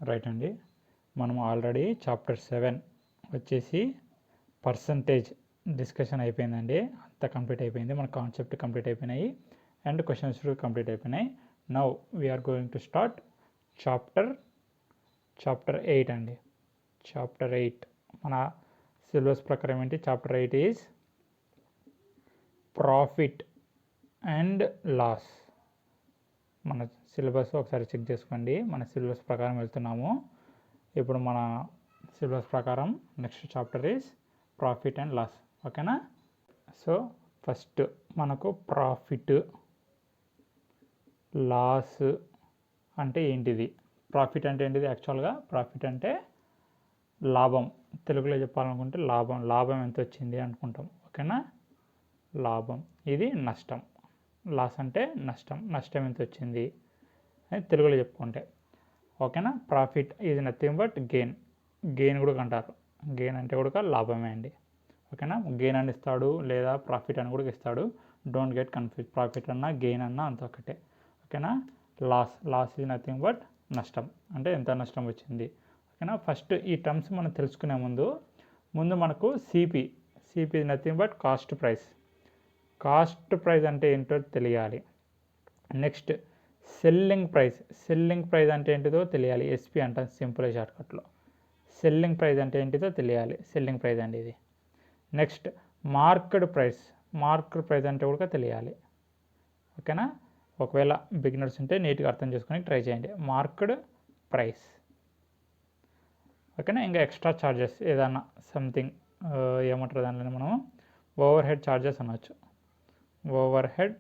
Right అండి. మనం already chapter 7 వచ్చేసి పర్సంటేజ్ డిస్కషన్ అయిపోయిందండి. అంతా కంప్లీట్ అయిపోయింది. మన కాన్సెప్ట్ కంప్లీట్ అయిపోయినాయి అండ్ క్వశ్చన్స్ కంప్లీట్ అయిపోయినాయి. Now we are going to start chapter 8 అండి. చాప్టర్ 8 మన సిలబస్ ప్రకారం ఏంటి? Chapter 8 is profit and loss. మన సిలబస్ ఒకసారి చెక్ చేసుకోండి. మన సిలబస్ ప్రకారం వెళ్తున్నాము. ఇప్పుడు మన సిలబస్ ప్రకారం next chapter is profit and loss. ఓకేనా? సో ఫస్ట్ మనకు ప్రాఫిట్ లాస్ అంటే ఏంటిది? ప్రాఫిట్ అంటే ఏంటిది? యాక్చువల్గా ప్రాఫిట్ అంటే లాభం. తెలుగులో చెప్పాలనుకుంటే లాభం ఎంత వచ్చింది అనుకుంటాం. ఓకేనా? లాభం. ఇది నష్టం. లాస్ అంటే నష్టం ఎంత వచ్చింది అని తెలుగులో చెప్పుకుంటే. ఓకేనా? Profit is nothing but gain కూడా అంటారు. గెయిన్ అంటే కూడా లాభమే అండి. ఓకేనా? గెయిన్ అని ఇస్తాడు లేదా ప్రాఫిట్ అని కూడా ఇస్తాడు. Don't get confuse. ప్రాఫిట్ అన్నా గెయిన్ అన్నా అంత ఒకటే. ఓకేనా? లాస్ ఈజ్ నథింగ్ బట్ నష్టం అంటే ఎంత నష్టం వచ్చింది. ఓకేనా? ఫస్ట్ ఈ టర్మ్స్ మనం తెలుసుకునే ముందు మనకు CP is nothing but cost price అంటే ఏంటో తెలియాలి. నెక్స్ట్ సెల్లింగ్ ప్రైస్ అంటే ఏంటిదో తెలియాలి. ఎస్పి అంటాం సింపుల్ షార్ట్కట్లో. సెల్లింగ్ ప్రైస్ అంటే ఏంటిదో తెలియాలి. సెల్లింగ్ ప్రైస్ అండి ఇది. నెక్స్ట్ మార్కెట్ ప్రైస్ అంటే కూడా తెలియాలి. ఓకేనా? ఒకవేళ బిగినర్స్ ఉంటే నీట్గా అర్థం చేసుకొని ట్రై చేయండి. Market price. ఓకేనా? ఇంకా ఎక్స్ట్రా ఛార్జెస్ ఏదన్నా సంథింగ్ ఏమంటారు దానిలో మనం ఓవర్ హెడ్ ఛార్జెస్ అనవచ్చు. ఓవర్ హెడ్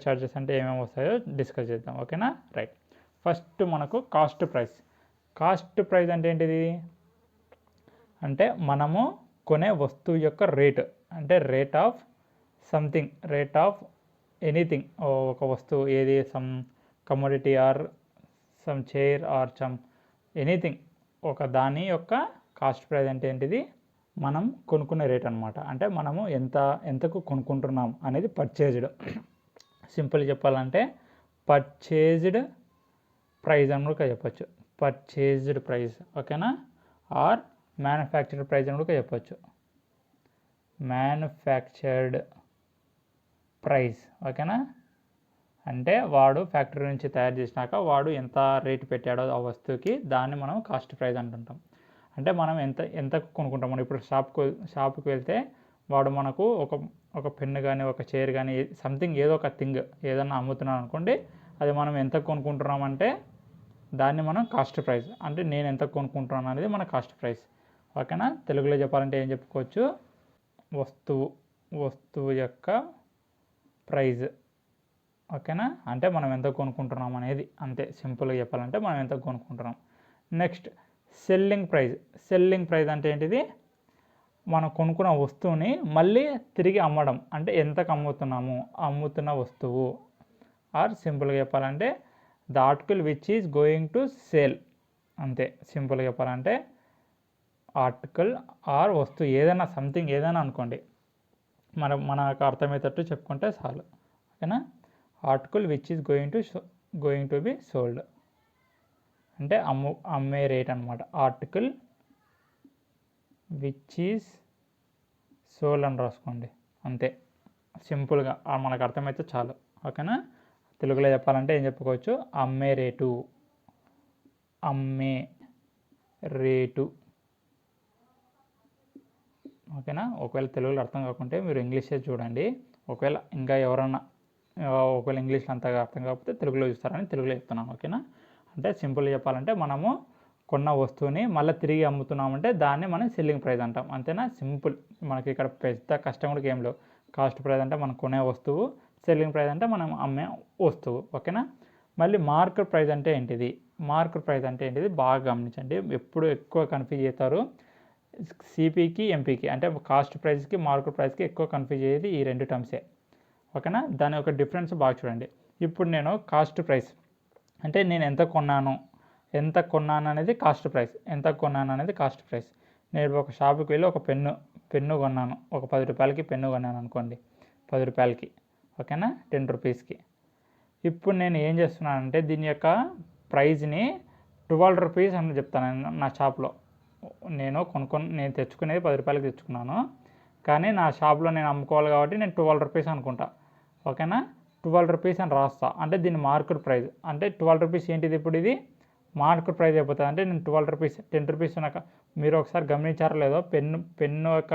ఛార్జెస్ అంటే ఏమేమి వస్తాయో డిస్కస్ చేద్దాం. ఓకేనా? రైట్. ఫస్ట్ మనకు కాస్ట్ ప్రైస్ అంటే ఏంటిది? అంటే మనము కొనే వస్తువు యొక్క రేట్. అంటే rate of something, rate of anything. ఒక వస్తువు ఏది, some commodity or some chair or some anything. ఒక దాని యొక్క కాస్ట్ ప్రైస్ అంటే ఏంటిది? మనం కొనుక్కునే రేట్ అనమాట. అంటే మనము ఎంతకు కొనుక్కుంటున్నాం అనేది పర్చేజ్డ్. సింపుల్ చెప్పాలంటే పర్చేజ్డ్ ప్రైస్ అని కూడా చెప్పచ్చు. Purchased price. ఓకేనా? ఆర్ మ్యానుఫ్యాక్చర్డ్ ప్రైస్ అని కూడా చెప్పచ్చు. Manufactured price. ఓకేనా? అంటే వాడు ఫ్యాక్టరీ నుంచి తయారు చేసినాక వాడు ఎంత రేటు పెట్టాడో ఆ వస్తువుకి దాన్ని మనం కాస్ట్ ప్రైస్ అంటుంటాం. అంటే మనం ఎంతకు కొనుక్కుంటాం. మనం ఇప్పుడు షాప్కి వెళ్తే వాడు మనకు ఒక పెన్ను కానీ ఒక చైర్ కానీ సంథింగ్ ఏదో ఒక థింగ్ ఏదన్నా అమ్ముతున్నాను అనుకోండి, అది మనం ఎంత కొనుక్కుంటున్నామంటే దాన్ని మనం కాస్ట్ ప్రైస్. అంటే నేను ఎంత కొనుక్కుంటున్నాను అనేది మన కాస్ట్ ప్రైస్. ఓకేనా? తెలుగులో చెప్పాలంటే ఏం చెప్పుకోవచ్చు? వస్తువు యొక్క ప్రైజ్. ఓకేనా? అంటే మనం ఎంత కొనుక్కుంటున్నాం అనేది. అంతే సింపుల్గా చెప్పాలంటే మనం ఎంత కొనుక్కుంటున్నాం. నెక్స్ట్ సెల్లింగ్ ప్రైస్ అంటే ఏంటిది? మనం కొనుక్కున్న వస్తువుని మళ్ళీ తిరిగి అమ్మడం. అంటే ఎంతకు అమ్ముతున్న వస్తువు. ఆర్ సింపుల్గా చెప్పాలంటే the article which is going to sale. అంతే సింపుల్గా చెప్పాలంటే ఆర్టికల్ ఆర్ వస్తువు ఏదైనా సంథింగ్ ఏదైనా అనుకోండి. మనకు అర్థమయ్యేటట్టు చెప్పుకుంటే చాలు. ఓకేనా? Article which is going to be sold అంటే అమ్మే రేట్ అనమాట. ఆర్టికల్ విచ్ ఈజ్ సోల్డ్ అని రాసుకోండి. అంతే సింపుల్గా మనకు అర్థమైతే చాలు. ఓకేనా? తెలుగులో చెప్పాలంటే ఏం చెప్పుకోవచ్చు? అమ్మే రేటు. ఓకేనా? ఒకవేళ తెలుగులో అర్థం కాకుంటే మీరు ఇంగ్లీషే చూడండి. ఒకవేళ ఇంకా ఎవరన్నా ఒకవేళ ఇంగ్లీష్లో అంతగా అర్థం కాకపోతే తెలుగులో చూస్తారని తెలుగులో చెప్తున్నాను. ఓకేనా? అంటే సింపుల్గా చెప్పాలంటే మనము కొన్న వస్తువుని మళ్ళీ తిరిగి అమ్ముతున్నామంటే దాన్ని మనం సెల్లింగ్ ప్రైస్ అంటాం. అంతేనా? సింపుల్. మనకి ఇక్కడ పెద్ద కష్టం కూడా ఏం లేవు. కాస్ట్ ప్రైస్ అంటే మనం కొనే వస్తువు, సెల్లింగ్ ప్రైస్ అంటే మనం అమ్మే వస్తువు. ఓకేనా? మళ్ళీ మార్కెట్ ప్రైస్ అంటే ఏంటిది? బాగా గమనించండి. ఎప్పుడు ఎక్కువ కన్ఫ్యూజ్ అవుతారు సిపికి ఎంపీకి. అంటే కాస్ట్ ప్రైస్కి మార్కెట్ ప్రైస్కి ఎక్కువ కన్ఫ్యూజ్ అయ్యేది ఈ రెండు టర్మ్సే. ఓకేనా? దాని యొక్క డిఫరెన్స్ బాగా చూడండి. ఇప్పుడు నేను కాస్ట్ ప్రైస్ అంటే నేను ఎంత కొన్నాను అనేది కాస్ట్ ప్రైస్. నేను ఒక షాపుకి వెళ్ళి ఒక పెన్ను కొన్నాను. ఒక 10 రూపాయలకి పెన్ను కొన్నాను అనుకోండి. 10 రూపాయలకి. ఓకేనా? 10 రూపీస్కి. ఇప్పుడు నేను ఏం చేస్తున్నానంటే దీని యొక్క ప్రైజ్ని 12 రూపీస్ అని చెప్తాను నా షాప్లో. నేను తెచ్చుకునేది 10 రూపాయలకి తెచ్చుకున్నాను, కానీ నా షాప్లో నేను అమ్ముకోవాలి కాబట్టి నేను 12 రూపీస్ అనుకుంటా. ఓకేనా, 12 రూపీస్ అని రాస్తా. అంటే దీని మార్కెట్ ప్రైస్ అంటే 12 రూపీస్ ఏంటిది, ఇప్పుడు ఇది మార్కెట్ ప్రైస్ అయిపోతుంది. అంటే నేను 12 రూపీస్ 10 రూపీస్ ఉన్నాక మీరు ఒకసారి గమనించారో లేదో, పెన్ను యొక్క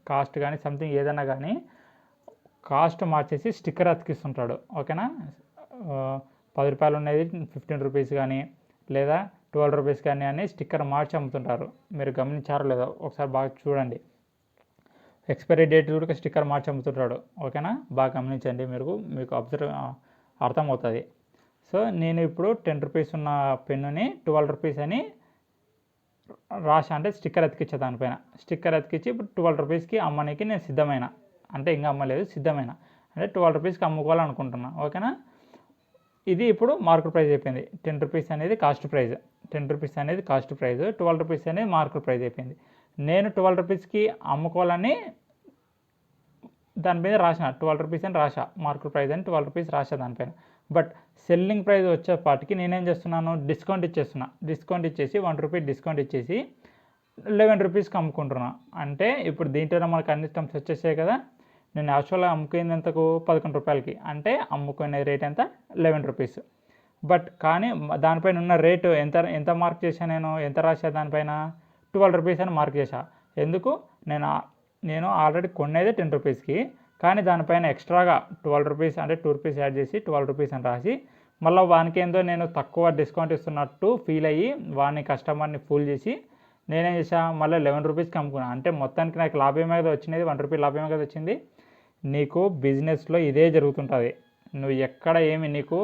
కాస్ట్ కానీ సంథింగ్ ఏదైనా కానీ కాస్ట్ మార్చేసి స్టిక్కర్ అతికిస్తుంటాడు. ఓకేనా, 10 రూపాయలు ఉన్నది 15 రూపీస్ కానీ లేదా 12 రూపీస్ కానీ అని స్టిక్కర్ మార్చి అమ్ముతుంటారు. మీరు గమనించారో లేదో ఒకసారి బాగా చూడండి. ఎక్స్పైరీ డేట్ కూడా స్టిక్కర్ మార్చి అమ్ముతుంటాడు. ఓకేనా, బాగా గమనించండి, మీకు అర్థమవుతుంది. సో నేను ఇప్పుడు 10 రూపీస్ ఉన్న పెన్నుని 12 రూపీస్ అని రాశా, అంటే స్టిక్కర్ అతికిచ్చా దానిపైన. స్టిక్కర్ అతికిచ్చి ఇప్పుడు 12 రూపీస్కి అమ్మడానికి నేను సిద్ధమైన, అంటే ఇంకా అమ్మలేదు, సిద్ధమైన, అంటే 12 రూపీస్కి అమ్ముకోవాలనుకుంటున్నా. ఓకేనా, ఇది ఇప్పుడు మార్కెట్ ప్రైస్ అయిపోయింది. 10 రూపీస్ అనేది కాస్ట్ ప్రైస్, 10 రూపీస్ అనేది కాస్ట్ ప్రైస్, 12 రూపీస్ అనేది మార్కెట్ ప్రైస్ అయిపోయింది. నేను 12 రూపీస్కి అమ్ముకోవాలని దాని మీద రాసిన, 12 రూపీస్ అని రాసా, మార్కెట్ ప్రైస్ అని 12 రూపీస్ రాసా దానిపైన. బట్ సెల్లింగ్ ప్రైస్ వచ్చేపాటికి నేనేం చేస్తున్నాను, డిస్కౌంట్ ఇచ్చేసి 1 రూపీ డిస్కౌంట్ ఇచ్చేసి 11 రూపీస్కి అమ్ముకుంటున్నా. అంటే ఇప్పుడు దీంట్లో మనకు అన్ని టర్మ్స్ వచ్చేసాయి కదా. నేను యాక్చువల్గా అమ్ముకునేది ఎంతకు, 11 రూపాయలకి, అంటే అమ్ముకునే రేట్ ఎంత, 11 రూపీస్. బట్ కానీ దానిపైన ఉన్న రేటు ఎంత మార్క్ చేశాను, ఎంత రాసా దానిపైన, 12 రూపీస్ అని మార్క్ చేశా. ఎందుకు, నేను ఆల్రెడీ కొనేది 10 రూపీస్కి, కానీ దానిపైన ఎక్స్ట్రాగా 12 రూపీస్ అంటే 2 రూపీస్ యాడ్ చేసి 12 రూపీస్ అని రాసి, మళ్ళీ వానికి ఏందో నేను తక్కువ డిస్కౌంట్ ఇస్తున్నట్టు ఫీల్ అయ్యి వాని కస్టమర్ని ఫూల్ చేసి నేనేం చేసా, మళ్ళీ 11 రూపీస్కి అమ్ముకున్నాను. అంటే మొత్తానికి నాకు లాభమే కదా వచ్చినది, 1 రూపీ లాభమే కదా వచ్చింది. నీకు బిజినెస్లో ఇదే జరుగుతుంటుంది. నువ్వు ఎక్కడ నీకు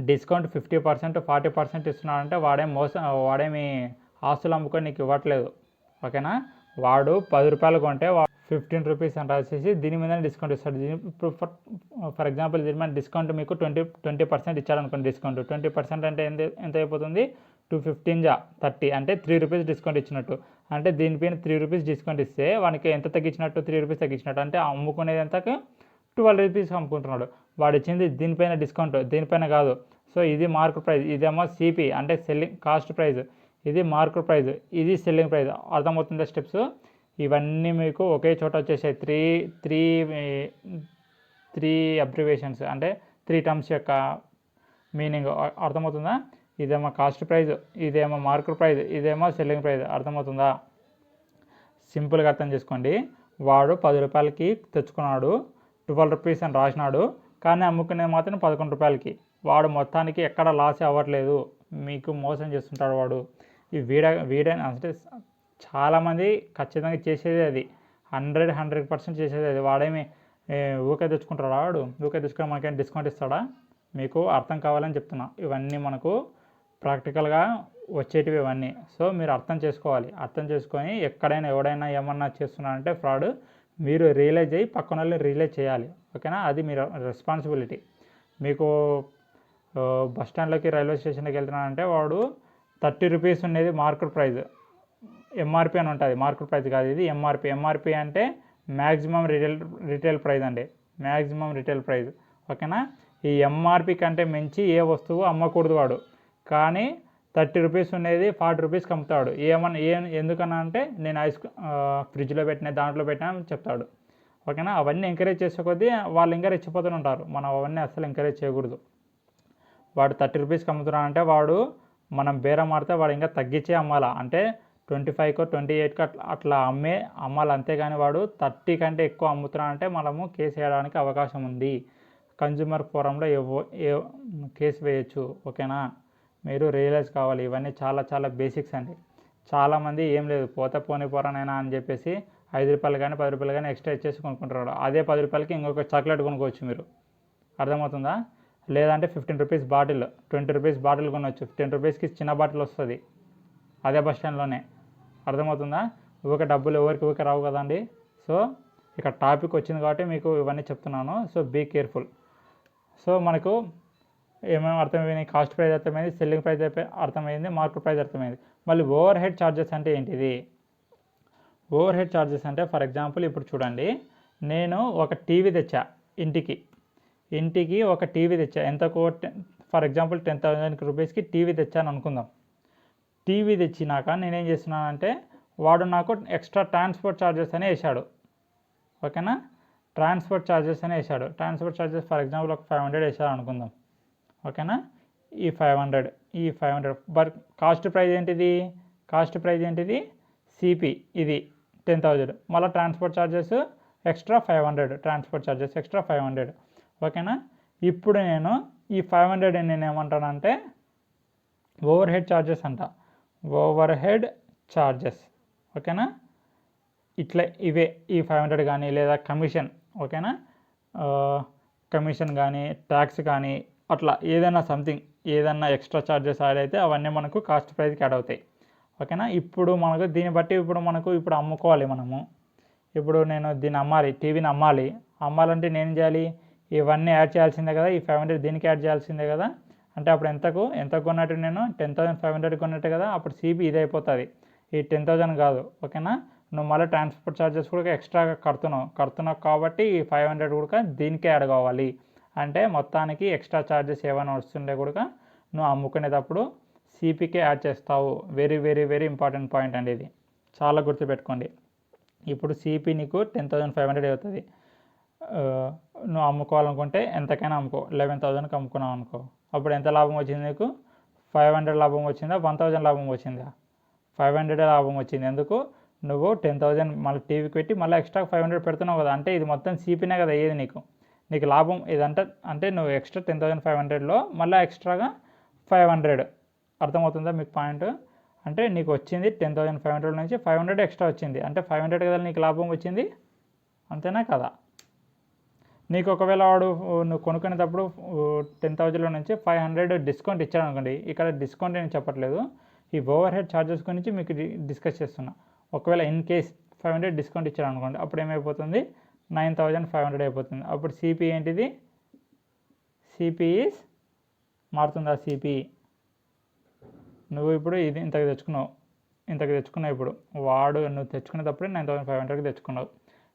డిస్కౌంట్ 50% 40% ఇస్తున్నాడంటే వాడేమి ఆస్తులు అమ్ముకొని నీకు ఇవ్వట్లేదు. ఓకేనా, వాడు 10 రూపాయలు కొంటే 15 రూపీస్ అని రాసేసి దీని మీద డిస్కౌంట్ ఇస్తాడు. ఇప్పుడు ఫర్ ఎగ్జాంపుల్ దీని మీద డిస్కౌంట్ మీకు 20% ఇచ్చాడు అనుకోండి. డిస్కౌంట్ 20% అంటే ఎంత అయిపోతుంది, 215 30, అంటే 3 రూపీస్ డిస్కౌంట్ ఇచ్చినట్టు. అంటే దీనిపైన 3 రూపీస్ డిస్కౌంట్ ఇస్తే వానికి ఎంత తగ్గించినట్టు, 3 రూపీస్ తగ్గించినట్టు. అంటే అమ్ముకునేది ఎంతకు 12 రూపీస్ అమ్ముకుంటున్నాడు. వాడు ఇచ్చింది దీనిపైన డిస్కౌంట్, దీనిపైన కాదు. సో ఇది మార్కెట్ ప్రైస్, ఇదేమో సిపి అంటే సెల్లింగ్ కాస్ట్ ప్రైస్, ఇది మార్కెట్ ప్రైస్, ఇది సెల్లింగ్ ప్రైస్. అర్థమవుతుందా స్టెప్స్? ఇవన్నీ మీకు ఒకే చోట వచ్చేసాయి. త్రీ అబ్రివేషన్స్ అంటే 3 టర్మ్స్ యొక్క మీనింగ్ అర్థమవుతుందా? ఇదేమో కాస్ట్ ప్రైస్, ఇదేమో మార్కెట్ ప్రైస్, ఇదేమో సెల్లింగ్ ప్రైస్. అర్థమవుతుందా? సింపుల్గా అర్థం చేసుకోండి. వాడు 10 రూపాయలకి తెచ్చుకున్నాడు, 12 రూపీస్ అని రాసినాడు, కానీ అమ్ముకునేది మాత్రం 11 రూపాయలకి. వాడు మొత్తానికి ఎక్కడ లాస్ అవ్వట్లేదు, మీకు మోసం చేస్తుంటాడు వాడు. ఈ వీడే అంటే చాలామంది ఖచ్చితంగా చేసేది అది, 100% చేసేది అది. వాడేమి ఊకే తెచ్చుకుంటాడా? వాడు ఊకే తెచ్చుకొని మనకేం డిస్కౌంట్ ఇస్తాడా? మీకు అర్థం కావాలని చెప్తున్నా. ఇవన్నీ మనకు ప్రాక్టికల్గా వచ్చేటివి ఇవన్నీ. సో మీరు అర్థం చేసుకోవాలి. అర్థం చేసుకొని ఎక్కడైనా ఎవడైనా ఏమన్నా చేస్తున్నారంటే ఫ్రాడ్, మీరు రియలైజ్ అయ్యి పక్కన వాళ్ళు రియలైజ్ చేయాలి. ఓకేనా, అది మీరు రెస్పాన్సిబిలిటీ. మీకు బస్ స్టాండ్లోకి రైల్వే స్టేషన్కి వెళ్తున్నానంటే వాడు 30 రూపీస్ ఉండేది మార్కెట్ ప్రైస్, ఎంఆర్పి అని ఉంటుంది. మార్కెట్ ప్రైస్ కాదు, ఇది ఎంఆర్పి అంటే మ్యాక్సిమం రిటైల్ ప్రైస్ అండి, మ్యాక్సిమం రిటైల్ ప్రైస్. ఓకేనా, ఈ ఎంఆర్పి కంటే మించి ఏ వస్తువు అమ్మకూడదు వాడు. కానీ 30 రూపీస్ ఉండేది 40 రూపీస్కి అమ్ముతాడు. ఎందుకన్నా అంటే నేను ఫ్రిడ్జ్లో పెట్టిన దాంట్లో పెట్టినా చెప్తాడు. ఓకేనా, అవన్నీ ఎంకరేజ్ చేసే కొద్దీ వాళ్ళు ఇంకా రెచ్చిపోతూనే ఉంటారు. మనం అవన్నీ అస్సలు ఎంకరేజ్ చేయకూడదు. వాడు 30 రూపీస్కి అమ్ముతున్నాడంటే వాడు మనం బేరం ఆడితే వాడు ఇంకా తగ్గించే అమ్మాలా, అంటే 25కో 28కో అట్లా అమ్మాలి. అంతేగాని వాడు 30 కంటే ఎక్కువ అమ్ముతున్నాడంటే మనము కేసు వేయడానికి అవకాశం ఉంది. కన్జ్యూమర్ ఫోరంలో కేసు వేయచ్చు. ఓకేనా, మీరు రియలైజ్ కావాలి. ఇవన్నీ చాలా బేసిక్స్ అండి. చాలామంది ఏం లేదు, పోరానైనా అని చెప్పేసి 5 రూపాయలు కానీ 10 రూపాయలు కానీ ఎక్స్ట్రా ఇచ్చేసి కొనుక్కుంటున్నాడు. అదే 10 రూపాయలకి ఇంకొక చాక్లెట్ కొనుక్కోవచ్చు మీరు. అర్థమవుతుందా? లేదంటే 15 రూపీస్ బాటిల్, 20 రూపీస్ బాటిల్ కొనవచ్చు. 10 రూపీస్కి చిన్న బాటిల్ వస్తుంది అదే బస్ స్టాండ్లోనే. అర్థమవుతుందా? డబ్బులు ఎవరికి రావు కదండి. సో ఇక టాపిక్ వచ్చింది కాబట్టి మీకు ఇవన్నీ చెప్తున్నాను. So be careful. సో మనకు ఏమేమి అర్థమైంది? కాస్ట్ ప్రైస్ అర్థమైంది, సెల్లింగ్ ప్రైస్ అర్థమైంది, మార్కెట్ ప్రైస్ అర్థమైంది. మళ్ళీ ఓవర్ హెడ్ ఛార్జెస్ అంటే ఏంటిది? ఓవర్ హెడ్ ఛార్జెస్ అంటే ఫర్ ఎగ్జాంపుల్ ఇప్పుడు చూడండి, నేను ఒక టీవీ తెచ్చా, ఇంటికి ఒక టీవీ తెచ్చా. ఎంతకు ఫర్ ఎగ్జాంపుల్ 10,000 రూపీస్కి టీవీ తెచ్చాను అనుకుందాం. టీవీ తెచ్చినాక నేనేం చేస్తున్నానంటే వాడు నాకు ఎక్స్ట్రా ట్రాన్స్పోర్ట్ ఛార్జెస్ అని వేసాడు. ఓకేనా, ట్రాన్స్పోర్ట్ ఛార్జెస్ అని వేసాడు. ట్రాన్స్పోర్ట్ ఛార్జెస్ ఫర్ ఎగ్జాంపుల్ ఒక 500 వేసాడు అనుకుందాం. ఓకేనా, ఈ 500 బట్ కాస్ట్ ప్రైస్ ఏంటిది సిపి, ఇది 10,000, మళ్ళీ transport charges extra 500, transport charges extra 500. ఓకేనా, ఇప్పుడు నేను ఈ 500 నేను ఏమంటానంటే ఓవర్ హెడ్ ఛార్జెస్ అంట, ఓవర్ హెడ్ ఛార్జెస్. ఓకేనా, ఇట్లా ఇవే ఈ 500 కానీ లేదా కమిషన్. ఓకేనా, కమిషన్ కానీ ట్యాక్స్ కానీ అట్లా ఏదైనా సంథింగ్ ఏదైనా ఎక్స్ట్రా ఛార్జెస్ యాడ్ అయితే అవన్నీ మనకు కాస్ట్ ప్రైస్కి యాడ్ అవుతాయి. ఓకేనా, ఇప్పుడు మనకు దీన్ని బట్టి ఇప్పుడు అమ్ముకోవాలి మనము. ఇప్పుడు నేను దీన్ని అమ్మాలి, టీవీని అమ్మాలంటే నేను ఏం చేయాలి, ఇవన్నీ యాడ్ చేయాల్సిందే కదా, ఈ 500 దీనికి యాడ్ చేయాల్సిందే కదా. అంటే అప్పుడు ఎంతకు కొన్నట్టు నేను 10,500 కొన్నట్టు కదా, అప్పుడు సిపి ఇది అయిపోతుంది, ఈ 10,000 కాదు. ఓకేనా, నువ్వు మళ్ళీ ట్రాన్స్పోర్ట్ ఛార్జెస్ కూడా ఎక్స్ట్రాగా కడుతున్నావు కాబట్టి ఈ 500 కూడా దీనికే యాడ్ కావాలి. అంటే మొత్తానికి ఎక్స్ట్రా ఛార్జెస్ ఏమైనా వస్తుండే కూడా నువ్వు అమ్ముకునేటప్పుడు సిపికే యాడ్ చేస్తావు. Very very very important point అండి, ఇది చాలా గుర్తుపెట్టుకోండి. ఇప్పుడు సిపి నీకు 10,500 అవుతుంది. నువ్వు అమ్ముకోవాలనుకుంటే ఎంతకైనా అమ్ముకో, 11,000కి అమ్ముకున్నావు అనుకో, అప్పుడు ఎంత లాభం వచ్చింది నీకు? 500 లాభం వచ్చిందా, 1,000 లాభం వచ్చిందా? 500 లాభం వచ్చింది. ఎందుకు? నువ్వు 10,000 మళ్ళీ టీవీకి పెట్టి మళ్ళీ ఎక్స్ట్రా 500 పెడుతున్నావు కదా, అంటే ఇది మొత్తం సిపినే కదా ఏది నీకు లాభం ఇదంటే. అంటే నువ్వు ఎక్స్ట్రా 10,500లో మళ్ళీ ఎక్స్ట్రాగా 500. అర్థమవుతుందా మీకు పాయింట్? అంటే నీకు వచ్చింది 10,500 నుంచి 500 ఎక్స్ట్రా వచ్చింది, అంటే 500 కదా నీకు లాభం వచ్చింది, అంతేనా కదా? నీకు ఒకవేళ వాడు నువ్వు కొనుక్కునేటప్పుడు 10,000లో నుంచి 500 డిస్కౌంట్ ఇచ్చాడు అనుకోండి, ఇక్కడ డిస్కౌంట్ నేను చెప్పట్లేదు, ఈ ఓవర్ హెడ్ ఛార్జెస్ గురించి మీకు డిస్కస్ చేస్తున్నా. ఒకవేళ ఇన్ కేస్ 500 డిస్కౌంట్ ఇచ్చాడు అనుకోండి, అప్పుడు ఏమైపోతుంది, 9,500 అయిపోతుంది. అప్పుడు సిపి ఏంటిది, సిపి మారుతుందా? సిపి నువ్వు ఇప్పుడు ఇది ఇంతకు తెచ్చుకున్నావు, ఇప్పుడు వాడు నువ్వు తెచ్చుకునేటప్పుడే 9,500కి తెచ్చుకున్నావు.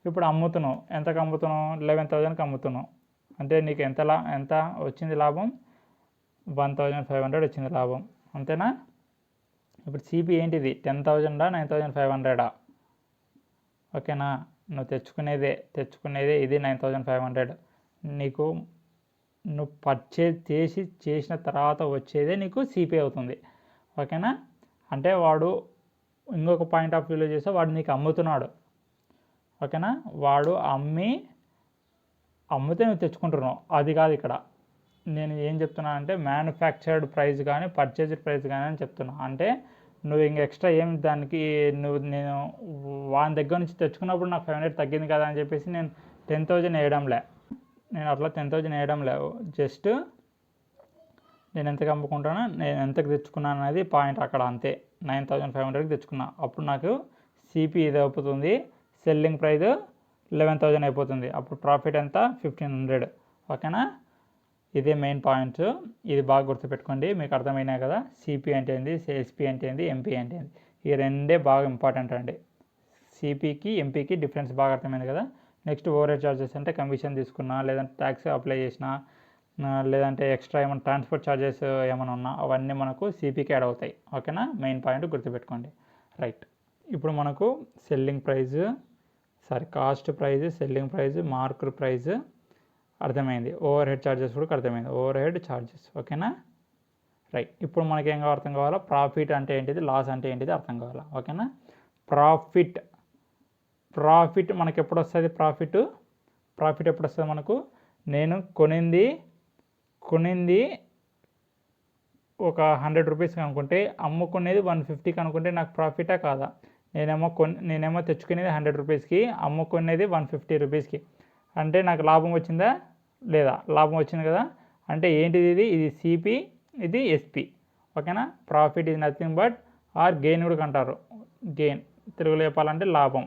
ఇప్పుడు అమ్ముతున్నావు, ఎంతకు అమ్ముతున్నావు? 11,000కి అమ్ముతున్నావు. అంటే నీకు ఎంత వచ్చింది లాభం? 1,500 వచ్చింది లాభం, అంతేనా? ఇప్పుడు సిపి ఏంటిది, 10,000 9,500? ఓకేనా, నువ్వు తెచ్చుకునేదే ఇది 9,500. నువ్వు పర్చేజ్ చేసిన తర్వాత వచ్చేదే నీకు సిపి అవుతుంది. ఓకేనా, అంటే వాడు ఇంకొక పాయింట్ ఆఫ్ వ్యూలో చేస్తే వాడు నీకు అమ్ముతున్నాడు. ఓకేనా, వాడు అమ్మితే నువ్వు తెచ్చుకుంటున్నావు, అది కాదు ఇక్కడ నేను ఏం చెప్తున్నానంటే మ్యానుఫ్యాక్చర్డ్ ప్రైస్ కానీ పర్చేజ్డ్ ప్రైస్ కానీ అని చెప్తున్నా. అంటే నువ్వు ఇంక ఎక్స్ట్రా ఏం దానికి నేను వాని దగ్గర నుంచి తెచ్చుకున్నప్పుడు నాకు 500 తగ్గింది కదా అని చెప్పేసి నేను 10,000 వేయడంలే, నేను అట్లా 10,000 వేయడం లేవు. జస్ట్ నేను ఎంతకు అమ్ముకుంటానో నేను ఎంతకు తెచ్చుకున్నాను అనేది పాయింట్ అక్కడ, అంతే. 9,500కి తెచ్చుకున్నా, అప్పుడు నాకు సిపి ఇది అయిపోతుంది, సెల్లింగ్ ప్రైస్ 11,000 అయిపోతుంది, అప్పుడు ప్రాఫిట్ ఎంత? 1,500. ఓకేనా, ఇదే మెయిన్ పాయింట్స్, ఇది బాగా గుర్తుపెట్టుకోండి. మీకు అర్థమైనాయి కదా, సిపి అంటే ఏంది, ఎస్పి అంటే ఏంది, ఎంపీ అంటే ఏంది, ఈ రెండే బాగా ఇంపార్టెంట్ అండి. సిపికి ఎంపీకి డిఫరెన్స్ బాగా అర్థమైంది కదా. నెక్స్ట్ ఓవర్ హెడ్ ఛార్జెస్ అంటే కమిషన్ తీసుకున్నా, లేదంటే ట్యాక్స్ అప్లై చేసినా, లేదంటే ఎక్స్ట్రా ఏమైనా ట్రాన్స్పోర్ట్ ఛార్జెస్ ఏమైనా ఉన్నా అవన్నీ మనకు సిపికి యాడ్ అవుతాయి. ఓకేనా, మెయిన్ పాయింట్ గుర్తుపెట్టుకోండి. రైట్, ఇప్పుడు మనకు cost price, selling price, mark price అర్థమైంది. ఓవర్ హెడ్ ఛార్జెస్ కూడా అర్థమైంది, ఓవర్ హెడ్ ఛార్జెస్. ఓకేనా, రైట్. ఇప్పుడు మనకి ఏం అర్థం కావాలా, ప్రాఫిట్ అంటే ఏంటిది, లాస్ అంటే ఏంటిది అర్థం కావాలా. ఓకేనా, ప్రాఫిట్ మనకి ఎప్పుడు వస్తుంది? ప్రాఫిట్ ఎప్పుడు వస్తుంది మనకు? నేను కొనింది ఒక 100 రూపీస్కి అనుకుంటే అమ్ముకునేది 150కి అనుకుంటే నాకు ప్రాఫిటా కాదా? నేనేమో తెచ్చుకునేది 100 రూపీస్కి, అమ్ముకునేది 150 రూపీస్కి, అంటే నాకు లాభం వచ్చిందా లేదా? లాభం వచ్చింది కదా. అంటే ఏంటిది ఇది సిపి, ఇది ఎస్పి. ఓకేనా, profit is nothing but gain కూడా అంటారు, గెయిన్ తెలుగులో చెప్పాలంటే లాభం.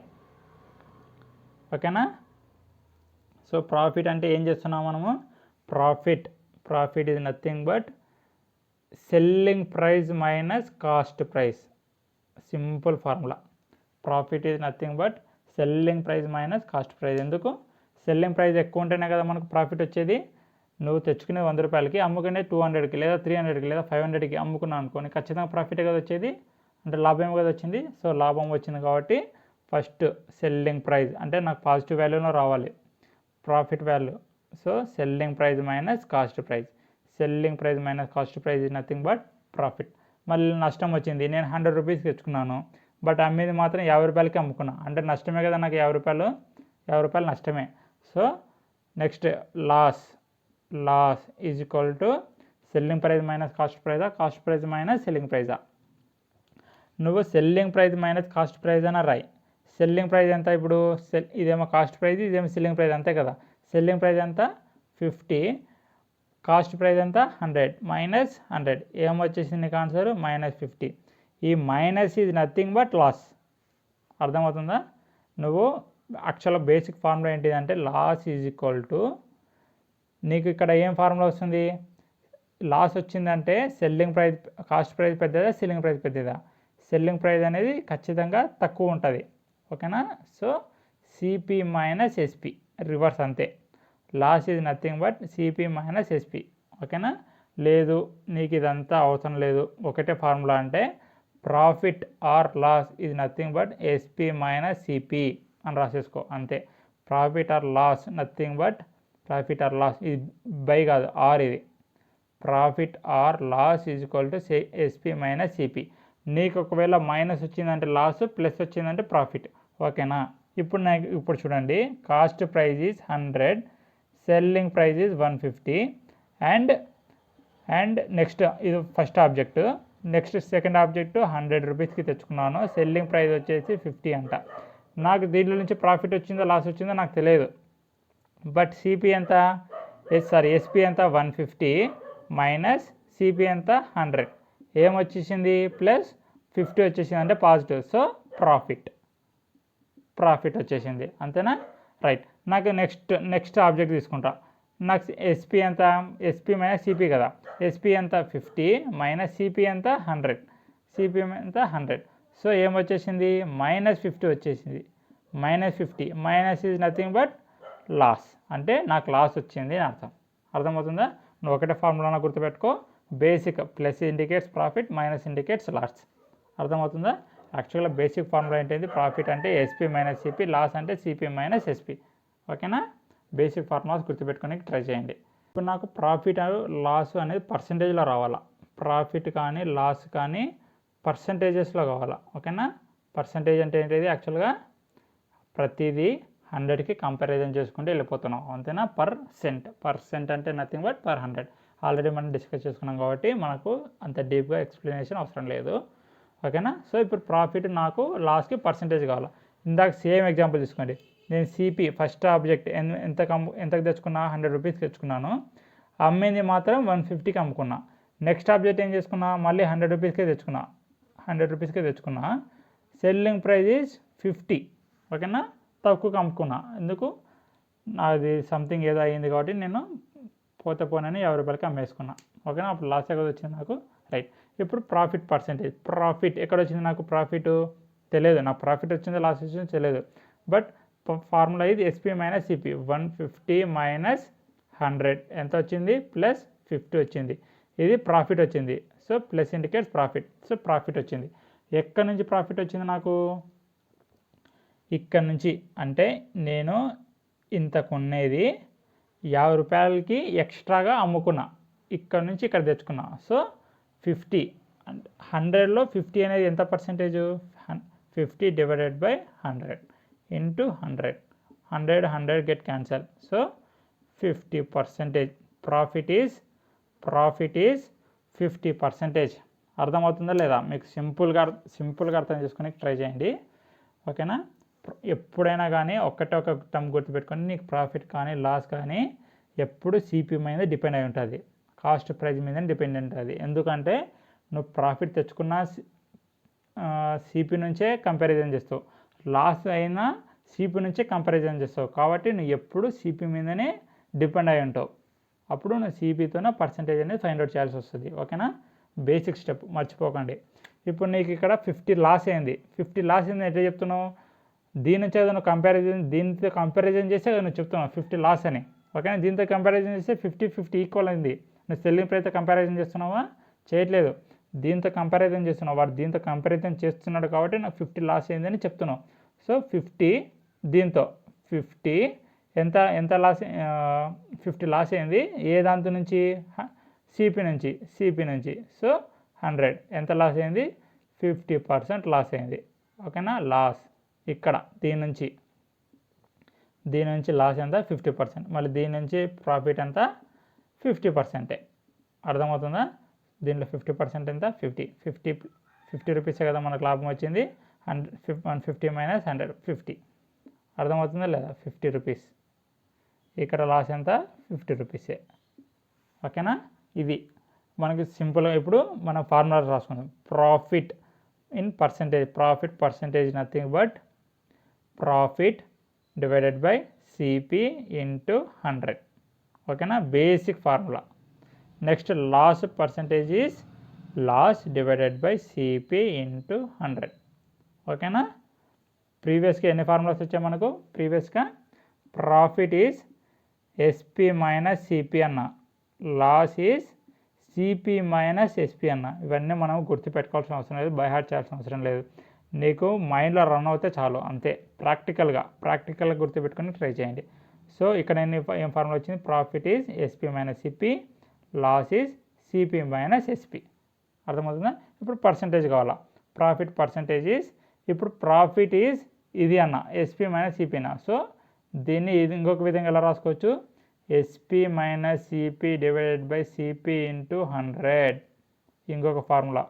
ఓకేనా, సో ప్రాఫిట్ అంటే ఏం చేస్తున్నాం మనము? Profit is nothing but selling price minus cost price, simple formula. Profit is nothing but selling price minus cost price. ఎందుకు? సెల్లింగ్ ప్రైస్ ఎక్కువ ఉంటేనే కదా మనకు ప్రాఫిట్ వచ్చేది. నువ్వు తెచ్చుకునే 100 రూపాయలకి అమ్ముకునే 200కి లేదా 300కి లేదా 500కి అమ్ముకున్నావు అనుకోని ఖచ్చితంగా ప్రాఫిట్ కదా వచ్చేది, అంటే లాభం కదా వచ్చింది. సో లాభం వచ్చింది కాబట్టి ఫస్ట్ సెల్లింగ్ ప్రైస్ అంటే నాకు పాజిటివ్ వాల్యూలో రావాలి profit value. So selling price minus cost price. Selling price minus cost price is nothing but profit. మళ్ళీ నష్టం వచ్చింది, నేను 100 రూపీస్కి తెచ్చుకున్నాను బట్ అమ్మేది మాత్రం 50 రూపాయలకి అమ్ముకున్నా, అంటే నష్టమే కదా నాకు 50 రూపాయలు నష్టమే. So next loss is equal to selling price minus cost ప్రైజా, కాస్ట్ ప్రైస్ మైనస్ సెల్లింగ్ ప్రైజా. నువ్వు selling price minus cost price అని రాయి. సెల్లింగ్ ప్రైస్ ఎంత ఇప్పుడు, ఇదేమో కాస్ట్ ప్రైస్ ఇదేమో సెల్లింగ్ ప్రైస్ అంతే కదా. సెల్లింగ్ ప్రైస్ ఎంత 50, కాస్ట్ ప్రైస్ ఎంత 100 మైనస్ 100 ఏమొచ్చేసింది నీకు ఆన్సర్ -50. ఈ minus is nothing but loss. అర్థమవుతుందా? నువ్వు యాక్చువల్గా బేసిక్ ఫార్ములా ఏంటిదంటే లాస్ ఈజ్ ఈక్వల్ టు, నీకు ఇక్కడ ఏం ఫార్ములా వస్తుంది, లాస్ వచ్చిందంటే సెల్లింగ్ ప్రైస్ కాస్ట్ ప్రైస్ పెద్దదా సెల్లింగ్ ప్రైస్ పెద్దదా, సెల్లింగ్ ప్రైస్ అనేది ఖచ్చితంగా తక్కువ ఉంటుంది. ఓకేనా? So CP minus SP reverse అంతే. Loss is nothing but CP minus SP. ఓకేనా? లేదు నీకు ఇదంతా అవసరం లేదు, ఒకటే ఫార్ములా అంటే profit or loss is nothing but SP minus CP అని రాసేసుకో అంతే. Profit or loss nothing but profit or loss, ఇది బై కాదు ఆర్, ఇది profit or loss is equal to SP minus CP. నీకు ఒకవేళ మైనస్ వచ్చిందంటే లాస్, ప్లస్ వచ్చిందంటే ప్రాఫిట్. ఓకేనా? ఇప్పుడు చూడండి, cost price is 100, selling price is 150 and next ఇది first object. Next second object 100 రూపీస్కి తెచ్చుకున్నాను, సెల్లింగ్ ప్రైస్ వచ్చేసి 50 అంట. నాకు దీంట్లో నుంచి ప్రాఫిట్ వచ్చిందో లాస్ వచ్చిందో నాకు తెలియదు, బట్ సిపి ఎంత ఎస్పి ఎంత 150 మైనస్ సిపి ఎంత 100 ఏమొచ్చేసింది +50 వచ్చేసింది అంటే పాజిటివ్. సో ప్రాఫిట్ వచ్చేసింది అంతేనా? రైట్. నాకు నెక్స్ట్ ఆబ్జెక్ట్ తీసుకుంటా. నాకు ఎస్పి ఎంత, ఎస్పి మైనస్ సిపి కదా, ఎస్పి ఎంత 50 మైనస్ సిపి ఎంత 100, సిపి ఎంత 100. సో ఏమొచ్చేసింది -50 వచ్చేసింది. -50 minus is nothing but loss, అంటే నాకు లాస్ వచ్చింది అని అర్థం. అర్థమవుతుందా? నువ్వు ఒకటే ఫార్ములా గుర్తుపెట్టుకో, basic plus indicates profit, minus indicates loss. అర్థమవుతుందా? యాక్చువల్గా బేసిక్ ఫార్ములా ఏంటిది, ప్రాఫిట్ అంటే ఎస్పి మైనస్ సిపి, లాస్ అంటే సిపి మైనస్ ఎస్పి. ఓకేనా? బేసిక్ ఫార్ములాస్ గుర్తుపెట్టుకోనికి ట్రై చేయండి. ఇప్పుడు నాకు ప్రాఫిట్ లాస్ అనేది పర్సంటేజ్లో రావాలా, ప్రాఫిట్ కానీ లాస్ కానీ పర్సంటేజెస్లో కావాలా. ఓకేనా? పర్సంటేజ్ అంటే ఏంటిది, యాక్చువల్గా ప్రతిదీ 100కి కంపారిజన్ చేసుకుంటూ వెళ్ళిపోతున్నాం అంతేనా. పర్సెంట్ అంటే నథింగ్ బట్ పర్ 100. ఆల్రెడీ మనం డిస్కస్ చేసుకున్నాం కాబట్టి మనకు అంత డీప్గా ఎక్స్ప్లెనేషన్ అవసరం లేదు. ఓకేనా? సో ఇప్పుడు ప్రాఫిట్ నాకు లాస్కి పర్సంటేజ్ కావాలి. ఇందాక సేమ్ ఎగ్జాంపుల్ తీసుకోండి. నేను సిపి ఫస్ట్ ఆబ్జెక్ట్ ఎంతకు తెచ్చుకున్నా, 100 రూపీస్కి తెచ్చుకున్నాను, అమ్మింది మాత్రం 150కి అమ్ముకున్నా. నెక్స్ట్ ఆబ్జెక్ట్ ఏం చేసుకున్నా, మళ్ళీ 100 రూపీస్కే తెచ్చుకున్నా. Selling price is 50. ఓకేనా? తక్కువకి అమ్ముకున్నా, ఎందుకు, అది సంథింగ్ ఏదో అయ్యింది కాబట్టి నేను పోనని 50 రూపాయలకి అమ్మేసుకున్నా. ఓకేనా? అప్పుడు లాస్ ఎక్కడ వచ్చింది నాకు. రైట్. ఇప్పుడు ప్రాఫిట్ పర్సెంటేజ్, ప్రాఫిట్ ఎక్కడ వచ్చింది నాకు, ప్రాఫిట్ తెలియదు, నా ప్రాఫిట్ వచ్చిందో లాస్ వచ్చిందో తెలియదు, బట్ ఫార్ములా ఇది ఎస్పి మైనస్ సిపి. 150 మైనస్ 100 ఎంత వచ్చింది, +50 వచ్చింది. ఇది ప్రాఫిట్ వచ్చింది. So plus indicates profit. So profit వచ్చింది. ఎక్కడి నుంచి ప్రాఫిట్ వచ్చింది నాకు, ఇక్కడ నుంచి. అంటే నేను ఇంత కొనేది 50 రూపాయలకి ఎక్స్ట్రాగా అమ్ముకున్నా, ఇక్కడ నుంచి ఇక్కడ తెచ్చుకున్నా. సో 50 అంటే 100లో 50 అనేది ఎంత percentage, 50 divided by 100 into 100 get cancel. So 50%. Profit is 50%. అర్థమవుతుందా లేదా మీకు? సింపుల్గా అర్థం చేసుకుని ట్రై చేయండి. ఓకేనా? ఎప్పుడైనా కానీ ఒక టర్మ్ గుర్తుపెట్టుకొని, నీకు ప్రాఫిట్ కానీ లాస్ కానీ ఎప్పుడు సిపి మీద డిపెండ్ అయి ఉంటుంది, కాస్ట్ ప్రైస్ మీద డిపెండ్ ఉంటుంది. ఎందుకంటే నువ్వు ప్రాఫిట్ తెచ్చుకున్న సిపి నుంచే కంపారిజన్ చేస్తావు, లాస్ అయినా సిపి నుంచే కంపారిజన్ చేస్తావు. కాబట్టి నువ్వు ఎప్పుడు సిపి మీదనే డిపెండ్ అయి ఉంటావు. అప్పుడు నువ్వు సిపితోనే పర్సంటేజ్ అనేది ఫైండ్ అవుట్ చేయాల్సి వస్తుంది. ఓకేనా? బేసిక్ స్టెప్ మర్చిపోకండి. ఇప్పుడు నీకు ఇక్కడ 50 లాస్ అయింది. ఎట్లా చెప్తున్నావు, దీని నుంచి నువ్వు దీనితో కంపారిజన్ చేస్తే నువ్వు చెప్తున్నావు 50 లాస్ అని. ఓకేనా. దీంతో కంపారిజన్ చేస్తే 50-50 ఈక్వల్ అయింది. నువ్వు సెల్లింగ్ ప్రైస్తో కంపారిజన్ చేస్తున్నావా? చేయట్లేదు, దీంతో కంపారిజన్ చేస్తున్నావు. వాడు దీంతో కంపారిజన్ చేస్తున్నాడు కాబట్టి నాకు 50 లాస్ అయిందని చెప్తున్నావు. సో 50 దీంతో 50 ఎంత లాస్, 50 లాస్ అయింది ఏ దాంతో నుంచి? సిపి నుంచి. సో 100 ఎంత లాస్ అయింది? 50% లాస్ అయింది. ఓకేనా. లాస్ ఇక్కడ దీని నుంచి లాస్ ఎంత? 50%. మళ్ళీ దీని నుంచి ప్రాఫిట్ ఎంత? 50%. అర్థమవుతుందా? దీంట్లో 50% ఎంత? 50 రూపీసే కదా మనకు లాభం వచ్చింది. 150 మైనస్ 100 50. అర్థమవుతుందా లేదా? 50 రూపీస్. ఇక్కడ లాస్ ఎంత? 50 రూపీసే. ఓకేనా. ఇది మనకి సింపుల్గా ఇప్పుడు మనం ఫార్ములా రాసుకుందాం. Profit in percentage. Profit percentage nothing but profit divided by CP into 100. ఓకేనా. Basic formula. Next loss percentage is loss divided by CP into 100. ఓకేనా. ప్రీవియస్గా ఎన్ని ఫార్ములాస్ వచ్చాయి మనకు? ప్రీవియస్గా profit is SP minus CP అన్న, loss is CP minus SP అన్న. ఇవన్నీ మనం గుర్తుపెట్టుకోవాల్సిన అవసరం లేదు, బై హార్ట్ చేయాల్సిన అవసరం లేదు. నీకు మైండ్లో రన్ అవుతే చాలు, అంతే. ప్రాక్టికల్గా గుర్తుపెట్టుకొని ట్రై చేయండి. సో ఇక్కడ ఏం ఫార్ములా వచ్చింది? Profit is SP minus CP, loss is CP minus SP. అర్థమవుతుందా? ఇప్పుడు పర్సంటేజ్ కావాలా? ప్రాఫిట్ పర్సంటేజ్ ఈజ్, ఇప్పుడు ప్రాఫిట్ ఈజ్ ఇది అన్న, ఎస్పి మైనస్ సిపి అన్న. సో దీన్ని ఇది ఇంకొక విధంగా ఎలా రాసుకోవచ్చు? SP minus CP divided by CP into 100. ఇంకొక ఫార్ములా.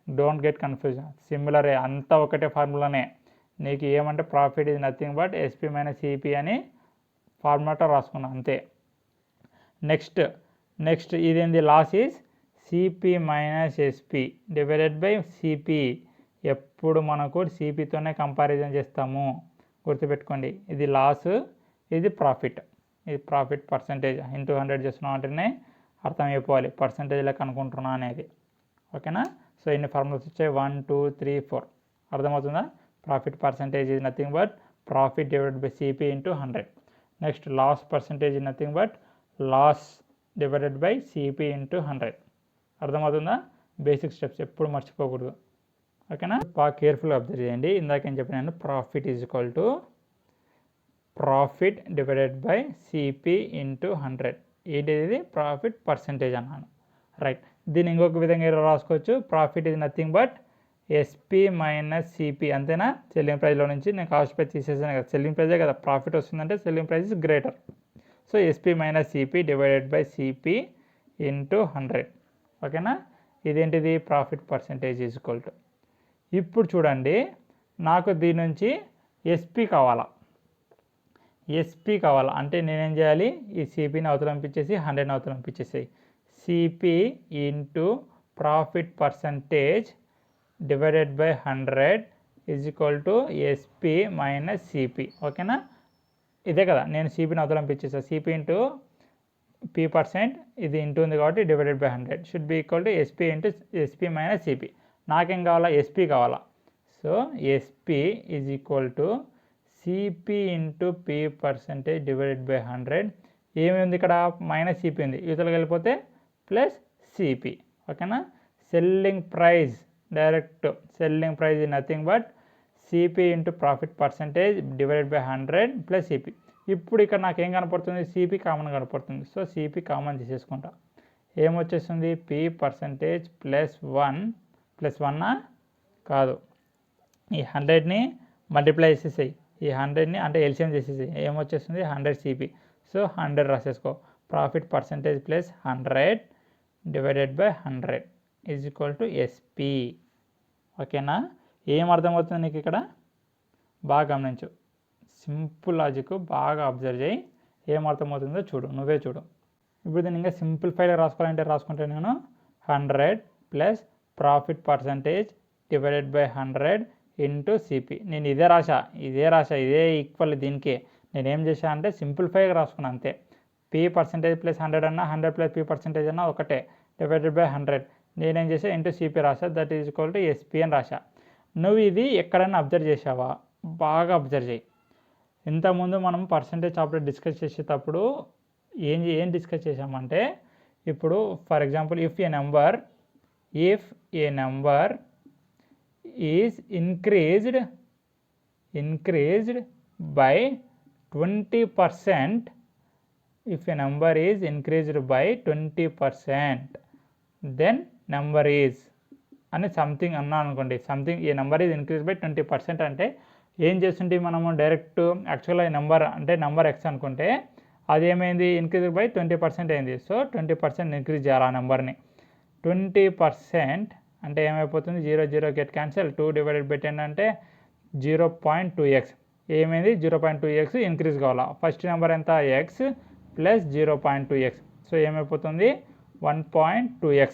డోంట్ గెట్ కన్ఫ్యూజన్, సిమిలరే, అంతా ఒకటే ఫార్ములానే. నీకు ఏమంటే profit is nothing but SP minus CP అని ఫార్ములా రాసుకున్నా, అంతే. నెక్స్ట్ ఇదేంది? Loss is CP minus SP divided by CP. ఎప్పుడు మనకు సిపితోనే కంపారిజన్ చేస్తాము, గుర్తుపెట్టుకోండి. ఇది లాస్, ఇది ప్రాఫిట్. ఇది ప్రాఫిట్ పర్సంటేజ్ ఇంటూ 100 చేస్తున్నాం అంటేనే అర్థం అయిపోవాలి పర్సంటేజ్లో కనుక్కుంటున్నా అనేది. ఓకేనా. సో ఇన్ని ఫార్ములాస్ వచ్చాయి, 1 2 3 4. అర్థమవుతుందా? Profit percentage is nothing but profit divided by CP into 100. Next loss percentage is nothing but loss divided by CP into 100. అర్థమవుతుందా? బేసిక్ స్టెప్స్ ఎప్పుడు మర్చిపోకూడదు. ఓకేనా. బాగా కేర్ఫుల్గా అబ్జర్వ్ చేయండి. ఇందాక ఏం చెప్పినాను? Profit is equal to profit divided by CP into 100. ఏంటిది? ప్రాఫిట్ పర్సంటేజ్ అన్నాను, రైట్. దీన్ని ఇంకొక విధంగా ఎలా రాసుకోవచ్చు? Profit is nothing but SP minus CP, అంతేనా. సెల్లింగ్ ప్రైస్లో నుంచి నేను కాస్ట్ ప్రైస్ తీసేసాను కదా, సెల్లింగ్ ప్రైజే కదా. ప్రాఫిట్ వస్తుందంటే selling price is greater. So SP minus CP divided by CP into 100. ఓకేనా. ఇదేంటిది? Profit percentage is equal to. ఇప్పుడు చూడండి, నాకు దీని నుంచి ఎస్పి కావాలా అంటే నేనేం చేయాలి? ఈ సిపిని అవతల పంపించేసి 100ని అవతల పంపించేసి CP into profit percentage divided by 100 is equal to SP minus CP. ఓకేనా. ఇదే కదా, నేను సిపిని అవతల పంపించేసా. సిపి ఇంటూ p%, ఇది ఇంటూ ఉంది కాబట్టి divided by 100 should be equal to SP into SP minus CP. నాకేం కావాలా? ఎస్పి కావాలా. So SP is equal to CP into p% divided by 100. ఏమి ఉంది ఇక్కడ? మైనస్ సిపి ఉంది, యువతలకు వెళ్ళిపోతే ప్లస్ సిపి. ఓకేనా. Selling price, direct selling price is nothing but CP into profit percentage divided by 100 plus CP. ఇప్పుడు ఇక్కడ నాకు ఏం కనపడుతుంది? సిపి కామన్ కనపడుతుంది. సో సిపి కామన్ తీసేసుకుంటా. ఏమొచ్చేస్తుంది? p% ప్లస్ 1 కాదు, ఈ 100ని మల్టిప్లై చేసేసాయి. ఈ 100ని అంటే ఎల్సిఎం చేసేసాయి. ఏమొచ్చేస్తుంది? 100 సిపి. సో 100 రాసేసుకో. Profit percentage plus 100 divided by 100 is equal to SP. ఓకేనా. ఏం అర్థమవుతుంది నీకు ఇక్కడ? బాగా గమనించు, సింపుల్ లాజిక్ బాగా అబ్జర్వ్ చేయి. ఏం అర్థమవుతుందో చూడు, నువ్వే చూడు. ఇప్పుడు దీన్ని ఇంకా సింప్లిఫైడ్గా రాసుకోవాలంటే రాసుకుంటే నేను 100 plus profit percentage divided by 100 into CP. నేను ఇదే రాసా, ఇదే ఈక్వల్ దీనికే. నేనేం చేశా అంటే సింప్లిఫైగా రాసుకున్నాను అంతే. p% ప్లస్ 100 అన్నా 100 ప్లస్ p% అన్నా ఒకటే, డివైడెడ్ బై 100. నేనేం చేసా? ఇంటూ సిపి రాసా, that is equal to SP అని రాసా. నువ్వు ఇది ఎక్కడైనా అబ్జర్వ్ చేసావా? బాగా అబ్జర్వ్ చేయి. ఇంతకుముందు మనం పర్సంటేజ్ చాప్టర్ డిస్కస్ చేసేటప్పుడు ఏం డిస్కస్ చేసామంటే ఇప్పుడు for example if A number is increased by 20%, if a number is increased by 20%, then number is అని సంథింగ్ అన్నా అనుకోండి, something A number is increase by 20% అంటే ఏం చేస్తుంటే మనము డైరెక్ట్ యాక్చువల్గా ఈ నెంబర్ అంటే నెంబర్ ఎక్స్ అనుకుంటే అది ఏమైంది, ఇంక్రీజ్ బై 20% అయింది. సో 20% ఇంక్రీజ్ చేయాలి ఆ నెంబర్ని. 20% అంటే ఏమైపోతుంది, 0 0 గెట్ క్యాన్సల్, 2 డివైడెడ్ బై 10 అంటే 0.2x ఏమైంది, 0.2x ఇంక్రీజ్ కావాలా. ఫస్ట్ నెంబర్ ఎంత, ఎక్స్ ప్లస్ 0.2x, సో ఏమైపోతుంది 1.2x.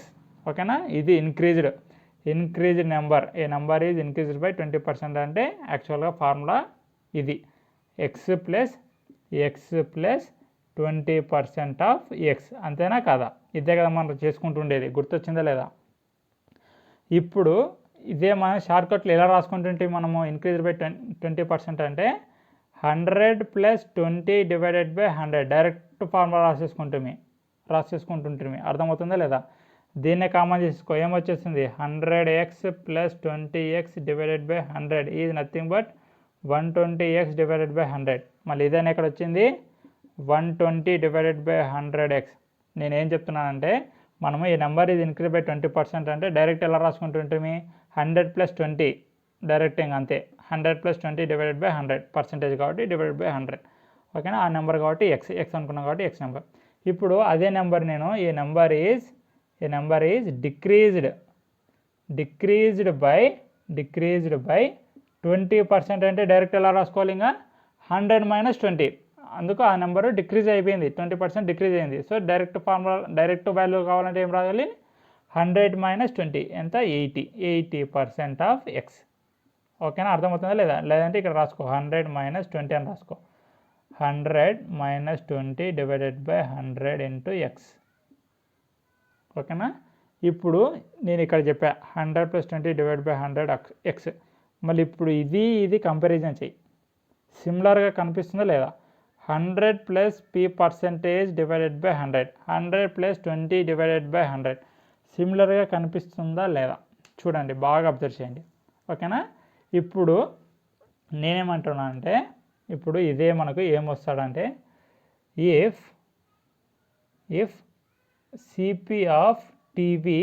ఓకేనా, ఇది increased number. A number is increased by 20% అంటే యాక్చువల్గా ఫార్ములా ఇది, ఎక్స్ ప్లస్ 20% ఆఫ్ ఎక్స్. అంతేనా కాదా, ఇదే కదా మనం చేసుకుంటుండేది, గుర్తొచ్చిందా లేదా. ఇప్పుడు ఇదే మనం షార్ట్కట్లు ఎలా రాసుకుంటుంటే మనము ఇంక్రీజ్ బై 20% అంటే 100 plus 20 divided by 100 direct formula రాసేసుకుంటుంటే అర్థమవుతుందా లేదా. దీన్నే కామన్ చేసుకో, ఏమొచ్చేస్తుంది 100x plus 20x divided by 100 is nothing but 120x divided by 100. మళ్ళీ ఇదేనా ఇక్కడ వచ్చింది 120 డివైడెడ్ బై 100x. నేనేం చెప్తున్నానంటే మనము ఈ నెంబర్ ఇది ఇంక్రీజ్ బై 20% అంటే డైరెక్ట్ ఎలా రాసుకుంటుంటే 100 ప్లస్ 20 డైరెక్ట్ ఇంకా అంతే, 100 ప్లస్ 20 డివైడెడ్ బై 100 పర్సెంటేజ్ కాబట్టి డివైడెడ్ బై 100. ఓకేనా, ఆ నెంబర్ కాబట్టి ఎక్స్ అనుకున్నాం కాబట్టి ఎక్స్ నెంబర్. ఇప్పుడు అదే నెంబర్ నేను ఏ నెంబర్ ఈజ్ డిక్రీజ్డ్ బై 20% అంటే డైరెక్ట్ ఎలా రాసుకోవాలి, ఇంకా 100 మైనస్ 20, అందుకు ఆ నెంబరు డిక్రీజ్ అయిపోయింది, 20% డిక్రీజ్ అయింది. సో డైరెక్ట్ వాల్యూ కావాలంటే ఏం రాయాలి, 100 మైనస్ 20 ఎంత, 80% ఆఫ్ ఎక్స్. ఓకేనా, అర్థమవుతుందా లేదా. లేదంటే ఇక్కడ రాసుకో 100 మైనస్ 20 అని రాసుకో, 100 minus 20 divided by 100 into X. ఓకేనా, ఇప్పుడు నేను ఇక్కడ చెప్పా 100 ప్లస్ 20 డివైడ్ బై 100 ఎక్స్. మళ్ళీ ఇప్పుడు ఇది కంపారిజన్ చెయ్యి, సిమిలర్గా కనిపిస్తుందా లేదా. 100 plus P percentage divided by 100 plus 20 divided by 100 సిమిలర్గా కనిపిస్తుందా లేదా చూడండి, బాగా అబ్జర్వ్ చేయండి. ఓకేనా, ఇప్పుడు నేనేమంటున్నానంటే ఇప్పుడు ఇదే మనకు ఏమొస్తాడంటే if CP of TV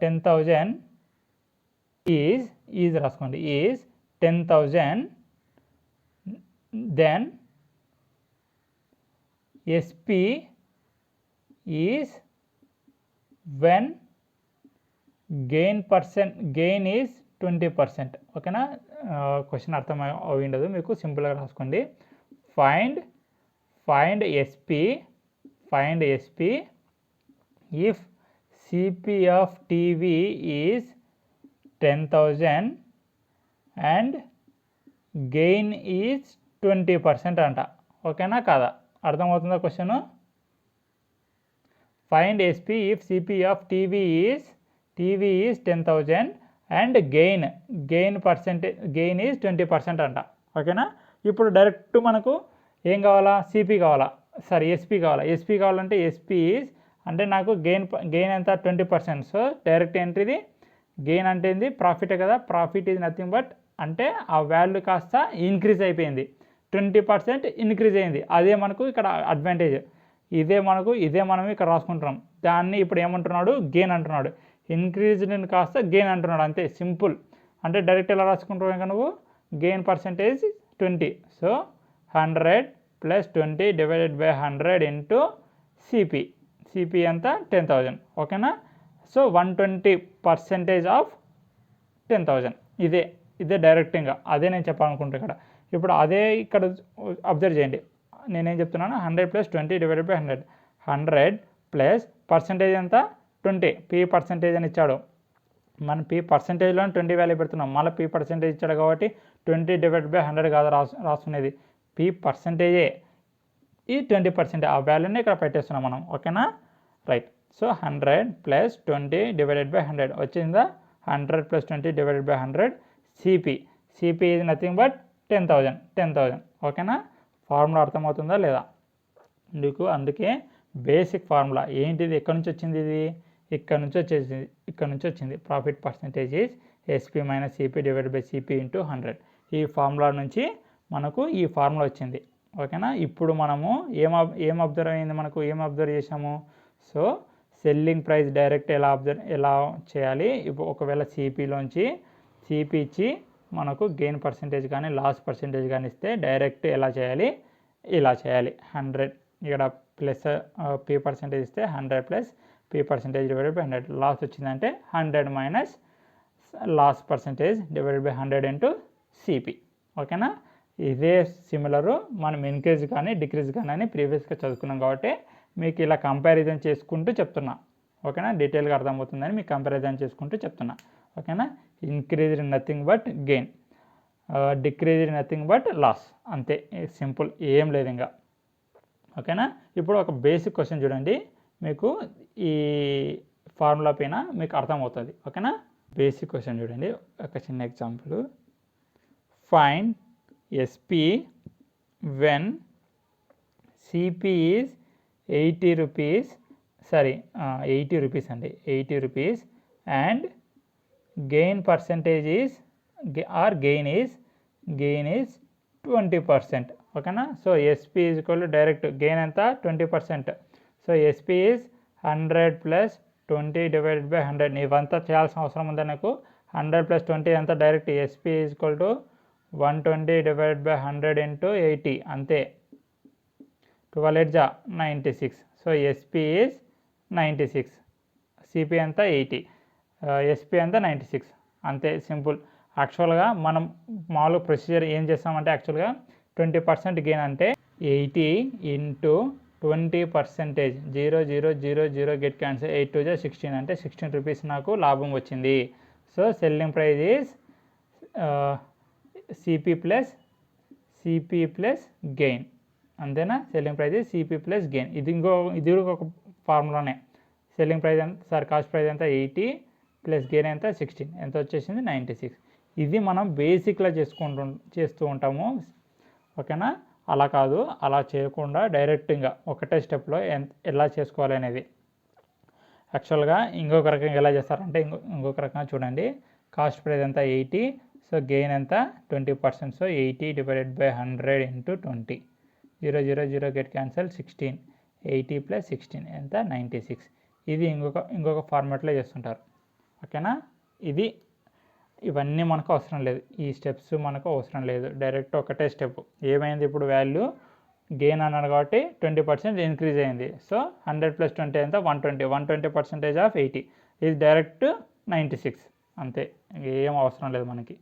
10,000 is రాసుకోండి, is 10,000, then SP is when gain is 20%. ఓకేనా, క్వశ్చన్ అర్థం అయ్యిండదు మీకు, సింపుల్గా రాసుకోండి. Find SP if CP of TV is 10,000 and gain is 20% అంట. ఓకేనా కాదా, అర్థమవుతుందా question. Find SP if CP of TV is 10,000 and gain is 20% అంట. ఓకేనా, ఇప్పుడు డైరెక్ట్ మనకు ఏం కావాలా, సిపి కావాలా, సారీ ఎస్పీ కావాలా. ఎస్పీ కావాలంటే ఎస్పీ ఈజ్ అంటే నాకు గెయిన్ ఎంత 20%. సో డైరెక్ట్ ఎంట్రీది గెయిన్ అంటే ఏంది, ప్రాఫిటే కదా. ప్రాఫిట్ ఈజ్ నథింగ్ బట్ అంటే ఆ వాల్యూ కాస్త ఇంక్రీజ్ అయిపోయింది, 20% ఇంక్రీజ్ అయింది. అదే మనకు ఇక్కడ అడ్వాంటేజ్. ఇదే మనం ఇక్కడ రాసుకుంటున్నాం. దాన్ని ఇప్పుడు ఏమంటున్నాడు, గెయిన్ అంటున్నాడు. ఇంక్రీజ్ని కాస్త గెయిన్ అంటున్నాడు, అంతే సింపుల్. అంటే డైరెక్ట్ ఎలా రాసుకుంటున్నావు ఇంకా నువ్వు, gain percentage 20. So 100 plus 20 divided by 100 into CP ఎంత 10,000. ఓకేనా, సో 120% ఆఫ్ 10,000. ఇదే డైరెక్ట్గా అదే నేను చెప్పాలనుకుంటున్నాను ఇక్కడ. ఇప్పుడు అదే ఇక్కడ అబ్జర్వ్ చేయండి, నేనేం చెప్తున్నాను, 100 plus 20 divided by 100 plus percentage ఎంత 20, పీ పర్సెంటేజ్ అని ఇచ్చాడు. మనం పీ పర్సెంటేజ్లో 20 వాల్యూ పెడుతున్నాం, మళ్ళీ పీ పర్సెంటేజ్ ఇచ్చాడు కాబట్టి 20 డివైడెడ్ బై 100 కాదు రాసుకునేది, పీ పర్సెంటేజే ఈ 20% ఆ వాల్యూని ఇక్కడ పెట్టేస్తున్నాం మనం. ఓకేనా, right. So 100 plus 20 divided by 100 వచ్చిందా, 100 plus 20 divided by 100 CP is nothing but 10,000. ఓకేనా, ఫార్ములా అర్థమవుతుందా లేదా. అందుకే బేసిక్ ఫార్ములా ఏంటిది, ఎక్కడి నుంచి వచ్చింది, ఇది ఇక్కడ నుంచి వచ్చింది. Profit percentage is SP minus CP divided by CP into 100. ఈ ఫార్ములా నుంచి మనకు ఈ ఫార్ములా వచ్చింది. ఓకేనా. ఇప్పుడు మనము ఏం అబ్జర్వ్ అయింది, మనకు ఏం అబ్జర్వ్ చేసాము. సో సెల్లింగ్ ప్రైస్ డైరెక్ట్ ఎలా చేయాలి. ఇప్పుడు ఒకవేళ సిపిలోంచి సిపి ఇచ్చి మనకు గెయిన్ పర్సంటేజ్ కానీ లాస్ పర్సంటేజ్ కానీ ఇస్తే డైరెక్ట్ ఎలా చేయాలి, ఇలా చేయాలి. 100 ఇక్కడ ప్లస్ పి పర్సంటేజ్ ఇస్తే 100 plus P percentage divided by 100. Loss వచ్చిందంటే 100 minus loss percentage divided by 100 into CP. ఓకేనా. ఇదే సిమిలరు మనం ఇంక్రీజ్ కానీ డిక్రీజ్ కానీ అని ప్రీవియస్గా చదువుకున్నాం కాబట్టి మీకు ఇలా కంపారిజన్ చేసుకుంటూ చెప్తున్నా. ఓకేనా. డీటెయిల్గా అర్థమవుతుందని మీకు కంపారిజన్ చేసుకుంటూ చెప్తున్నా. ఓకేనా. Increase nothing but gain, decrease nothing but loss, అంతే సింపుల్, ఏం లేదు ఇంకా. ఓకేనా. ఇప్పుడు ఒక బేసిక్ క్వశ్చన్ చూడండి, మీకు ఈ ఫార్ములా పైన మీకు అర్థమవుతుంది. ఓకేనా. బేసిక్ క్వశ్చన్ చూడండి, ఒక చిన్న example. Find SP when CP is 80 rupees, 80 rupees అండి, 80 rupees and gain percentage is gain is 20%. ఓకేనా. So SP is equal to direct gain ఎంత 20%. So SP is 100 plus 20 divided by 100. ఇవంతా చేయాల్సిన అవసరం ఉందా నాకు. 100 ప్లస్ 20 అంతా direct SP is equal to 120 divided by 100 into 80, అంతే. 12 8 96. సో ఎస్పి ఈజ్ 96, సిపి అంతా 80, ఎస్పి అంతా 96, అంతే సింపుల్. యాక్చువల్గా మనం మామూలు ప్రొసీజర్ ఏం చేస్తామంటే యాక్చువల్గా 20% గెయిన్ అంటే 80 ఇంటూ 20%, 0 0 0 0 గెట్ క్యాన్సిల్, 8 2 16 అంటే 16 రూపీస్ నాకు లాభం వచ్చింది. So selling price is CP plus gain, అంతేనా. Selling price is CP plus gain. ఇది ఒక ఫార్ములానే. సెల్లింగ్ ప్రైజ్ ఎంత కాస్ట్ ప్రైజ్ ఎంత 80 ప్లస్ గెయిన్ ఎంత 16, ఎంత వచ్చేసింది 96. ఇది మనం బేసిక్లా చేస్తూ ఉంటాము. ఓకేనా. అలా కాదు, అలా చేయకుండా డైరెక్ట్గా ఒకటే స్టెప్లో ఎలా చేసుకోవాలి అనేది. యాక్చువల్గా ఇంకొక రకంగా ఎలా చేస్తారంటే ఇంకొక రకంగా చూడండి. కాస్ట్ ప్రైస్ ఎంత 80, సో గెయిన్ ఎంత 20%. So 80 divided by 100 into 20, 0 0 0 get cancel 16, 80 plus 16 ఎంత 96. ఇది ఇంకొక ఫార్మాట్లో చేస్తుంటారు. ఓకేనా. ఇవన్నీ మనకు అవసరం లేదు, ఈ స్టెప్స్ మనకు అవసరం లేదు, డైరెక్ట్ ఒకటే స్టెప్. ఏమైంది ఇప్పుడు వాల్యూ గెయిన్ అన్నాడు కాబట్టి 20% ఇంక్రీజ్ అయింది. సో 100 ప్లస్ 20 ఎంత 120% ఆఫ్ 80 ఇది డైరెక్ట్ 96, అంతే. ఏం అవసరం లేదు మనకి.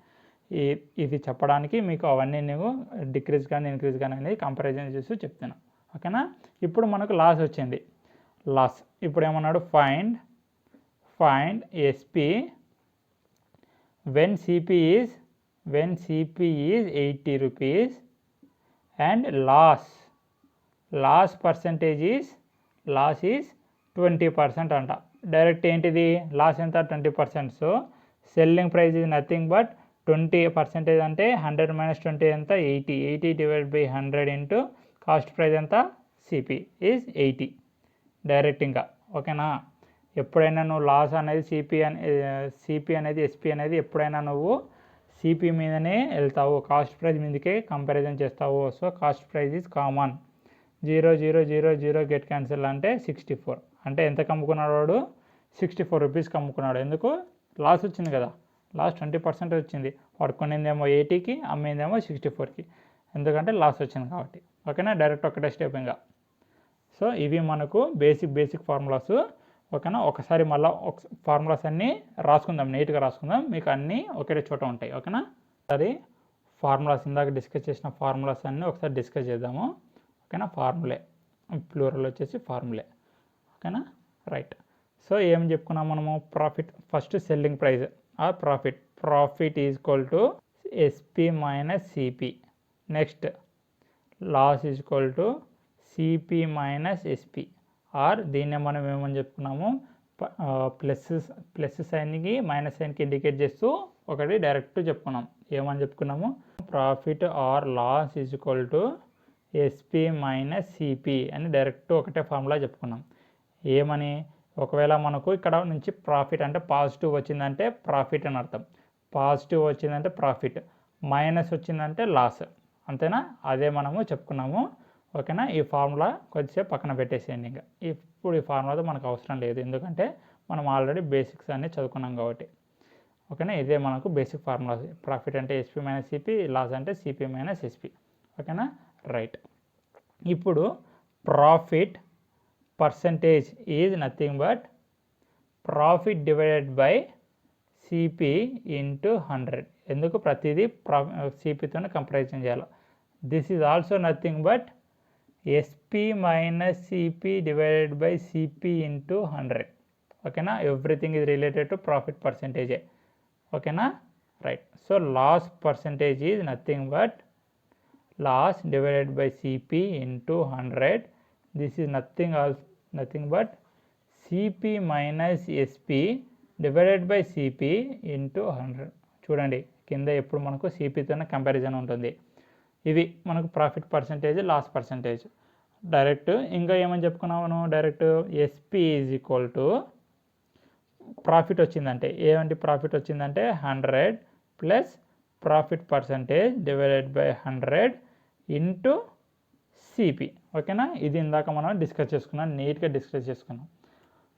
ఇది చెప్పడానికి మీకు అవన్నీ నేను డిక్రీజ్ కానీ ఇంక్రీజ్ కానీ అనేది కంపారిజన్ చేస్తూ చెప్తాను. ఓకేనా. ఇప్పుడు మనకు లాస్ వచ్చింది. లాస్ ఇప్పుడు ఏమన్నాడు, find SP when CP is 80 rupees and loss percentage is 20% అంట. డైరెక్ట్ ఏంటిది లాస్ ఎంత 20%. So selling price is nothing but 20% అంటే 100 మైనస్ 20 ఎంత 80 divide by 100 into cost price ఎంత సిపి ఈజ్ 80 డైరెక్ట్ ఇంకా. ఓకేనా. ఎప్పుడైనా నువ్వు లాస్ అనేది సిపి అనేది ఎస్పి అనేది ఎప్పుడైనా నువ్వు సిపి మీదనే వెళ్తావు, కాస్ట్ ప్రైస్ మీదకే కంపారిజన్ చేస్తావు. So cost price is common. 0 0 0 0 get cancel అంటే 64, అంటే ఎంతకు అమ్ముకున్నాడు వాడు 64 రూపీస్కి అమ్ముకున్నాడు. ఎందుకు లాస్ వచ్చింది కదా, లాస్ 20% వచ్చింది. వాడు కొనిందేమో 80కి, అమ్మిందేమో 64కి, ఎందుకంటే లాస్ వచ్చింది కాబట్టి. ఓకేనా. డైరెక్ట్ ఒకటే స్టెప్ ఇంకా. సో ఇవి మనకు బేసిక్ ఫార్ములాస్. ఓకేనా. ఒకసారి మళ్ళీ ఫార్ములాస్ అన్నీ రాసుకుందాం, నీట్గా రాసుకుందాం, మీకు అన్నీ ఒకే చోట ఉంటాయి. ఓకేనా. సరే ఫార్ములాస్ ఇందాక డిస్కస్ చేసిన ఫార్ములాస్ అన్నీ ఒకసారి డిస్కస్ చేద్దాము. ఓకేనా. ఫార్ములే ప్లూరల్ వచ్చేసి ఫార్ములే. ఓకేనా. రైట్. సో ఏం చెప్పుకున్నాం మనము, profit first selling price or profit is equal to SP minus CP. Next loss is equal to CP minus SP. Or దీన్నే మనం ఏమని చెప్పుకున్నాము, ప్లస్ సైన్కి మైనస్ సైన్కి ఇండికేట్ చేస్తూ ఒకటి డైరెక్ట్ చెప్పుకున్నాం. ఏమని చెప్పుకున్నాము, profit or loss is equal to SP minus CP అని డైరెక్ట్ ఒకటే ఫార్ములా చెప్పుకున్నాం. ఏమని, ఒకవేళ మనకు ఇక్కడ నుంచి ప్రాఫిట్ అంటే పాజిటివ్ వచ్చిందంటే ప్రాఫిట్ అని అర్థం, పాజిటివ్ వచ్చిందంటే ప్రాఫిట్, మైనస్ వచ్చిందంటే లాస్, అంతేనా? అదే మనము చెప్పుకున్నాము. ఓకేనా? ఈ ఫార్ములా కొద్దిసేపు పక్కన పెట్టేసేయండి. ఇంకా ఇప్పుడు ఈ ఫార్ములాతో మనకు అవసరం లేదు, ఎందుకంటే మనం ఆల్రెడీ బేసిక్స్ అన్నీ చదువుకున్నాం కాబట్టి. ఓకేనా? ఇదే మనకు బేసిక్ ఫార్ములా. ప్రాఫిట్ అంటే ఎస్పీ మైనస్ సిపి, లాస్ అంటే సిపి మైనస్ ఎస్పి. ఓకేనా? రైట్. ఇప్పుడు profit percentage is nothing but profit divided by CP into 100. ఎందుకు ప్రతిదీ సిపితోనే కంపారిజన్ చేయాలి. This is also nothing but SP minus CP divided by CP into 100. ఓకేనా? Everything is related to profit పర్సంటేజే. ఓకేనా? Right. So loss percentage is nothing but loss divided by CP into 100. This is nothing but CP minus SP divided by CP into 100. చూడండి, కింద ఎప్పుడు మనకు సిపితోనే comparison ఉంటుంది. ఇవి మనకు profit percentage, loss percentage. Direct ఇంకా ఏమని చెప్పుకున్నాము, direct SP is equal to profit వచ్చిందంటే, ఏమంటే ప్రాఫిట్ వచ్చిందంటే 100 plus profit percentage divided by 100 into CP. ఓకేనా? ఇది ఇందాక మనం డిస్కస్ చేసుకున్నాం, నీట్గా డిస్కస్ చేసుకున్నాం.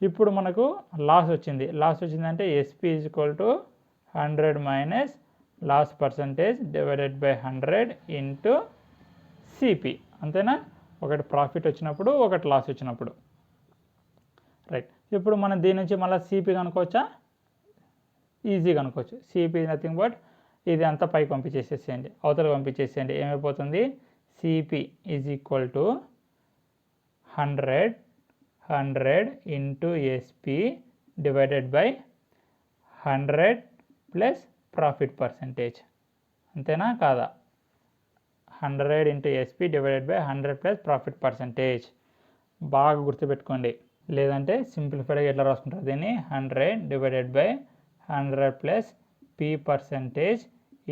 ఇప్పుడు మనకు లాస్ వచ్చిందంటే SP is equal to 100 minus loss percentage divided by 100 into CP. అంతేనా? ఒకటి ప్రాఫిట్ వచ్చినప్పుడు, ఒకటి లాస్ వచ్చినప్పుడు. రైట్. ఇప్పుడు మనం దీని నుంచి మళ్ళీ సిపి కనుక్కోవచ్చా? ఈజీగా కనుక్కోవచ్చు. సిపి నథింగ్ బట్ ఇది అంతా పైకి పంపించేసేసేయండి, అవతలకి పంపించేసేయండి. ఏమైపోతుంది, CP is equal to 100 into SP divided by 100 plus profit percentage. అంతేనా కాదా? 100 into SP divided by 100 plus profit percentage. బాగా గుర్తుపెట్టుకోండి, లేదంటే సింప్లిఫైడ్గా ఎట్లా రాసుకుంటారు దీన్ని, 100 divided by 100 plus P percentage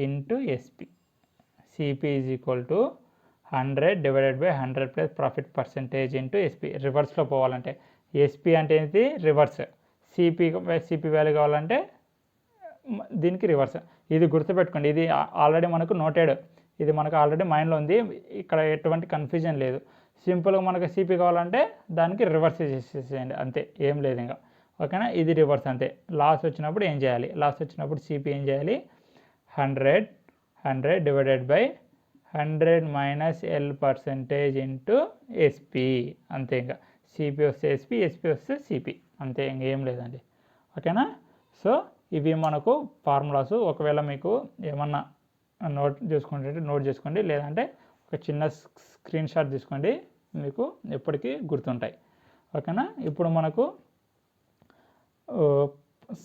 into SP. CP is equal to 100 divided by 100 plus profit percentage into SP. రివర్స్లో పోవాలంటే ఎస్పి అంటే ఏంటి, రివర్స్. సిపి వాల్యూ కావాలంటే దీనికి రివర్స్. ఇది గుర్తుపెట్టుకోండి, ఇది ఆల్రెడీ మనకు నోటెడ్, ఇది మనకు ఆల్రెడీ మైండ్లో ఉంది, ఇక్కడ ఎటువంటి కన్ఫ్యూజన్ లేదు. సింపుల్గా మనకు సిపి కావాలంటే దానికి రివర్స్ చేసేసేయండి, అంతే, ఏం లేదు ఇంకా. ఓకేనా? ఇది రివర్స్ అంతే. లాస్ వచ్చినప్పుడు ఏం చేయాలి, లాస్ వచ్చినప్పుడు సిపి ఏం చేయాలి, 100 divided by 100 minus L percentage into SP. అంతే, ఇంకా సిపి వస్తే ఎస్పి, ఎస్పి వస్తే సిపి, అంతే, ఇంకేం లేదండి. ఓకేనా? సో ఇవి మనకు ఫార్ములాస్. ఒకవేళ మీకు ఏమన్నా నోట్ చేసుకోండి, లేదంటే ఒక చిన్న స్క్రీన్ షాట్ తీసుకోండి, మీకు ఎప్పటికీ గుర్తుంటాయి. ఓకేనా? ఇప్పుడు మనకు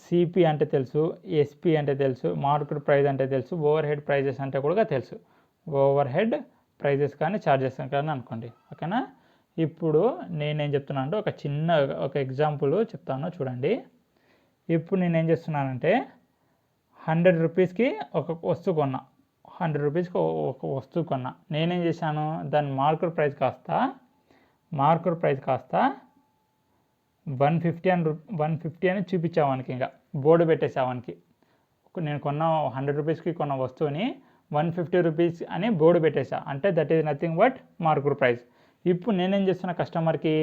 సిపి అంటే తెలుసు, ఎస్పి అంటే తెలుసు, మార్కెట్ ప్రైస్ అంటే తెలుసు, ఓవర్ హెడ్ ప్రైజెస్ అంటే కూడా తెలుసు. ఓవర్ హెడ్ ప్రైజెస్ కానీ ఛార్జెస్ కానీ అనుకోండి. ఓకేనా? ఇప్పుడు నేనేం చెప్తున్నాను అంటే ఒక ఎగ్జాంపుల్ చెప్తాను, చూడండి. ఇప్పుడు నేనేం చేస్తున్నానంటే 100 రూపీస్కి ఒక వస్తువు కొన్నా, 100 రూపీస్కి ఒక వస్తువు కొన్నా. నేనేం చేశాను, దాని మార్కెట్ ప్రైస్ కాస్త 150 అని చూపించావానికి, ఇంకా బోర్డు పెట్టేసావానికి. నేను కొన్న 100 రూపీస్కి కొన్న వస్తువుని 150 రూపీస్ అని బోర్డు పెట్టేసా, అంటే that is nothing but market price. ఇప్పుడు నేనేం చేస్తున్నా, కస్టమర్కి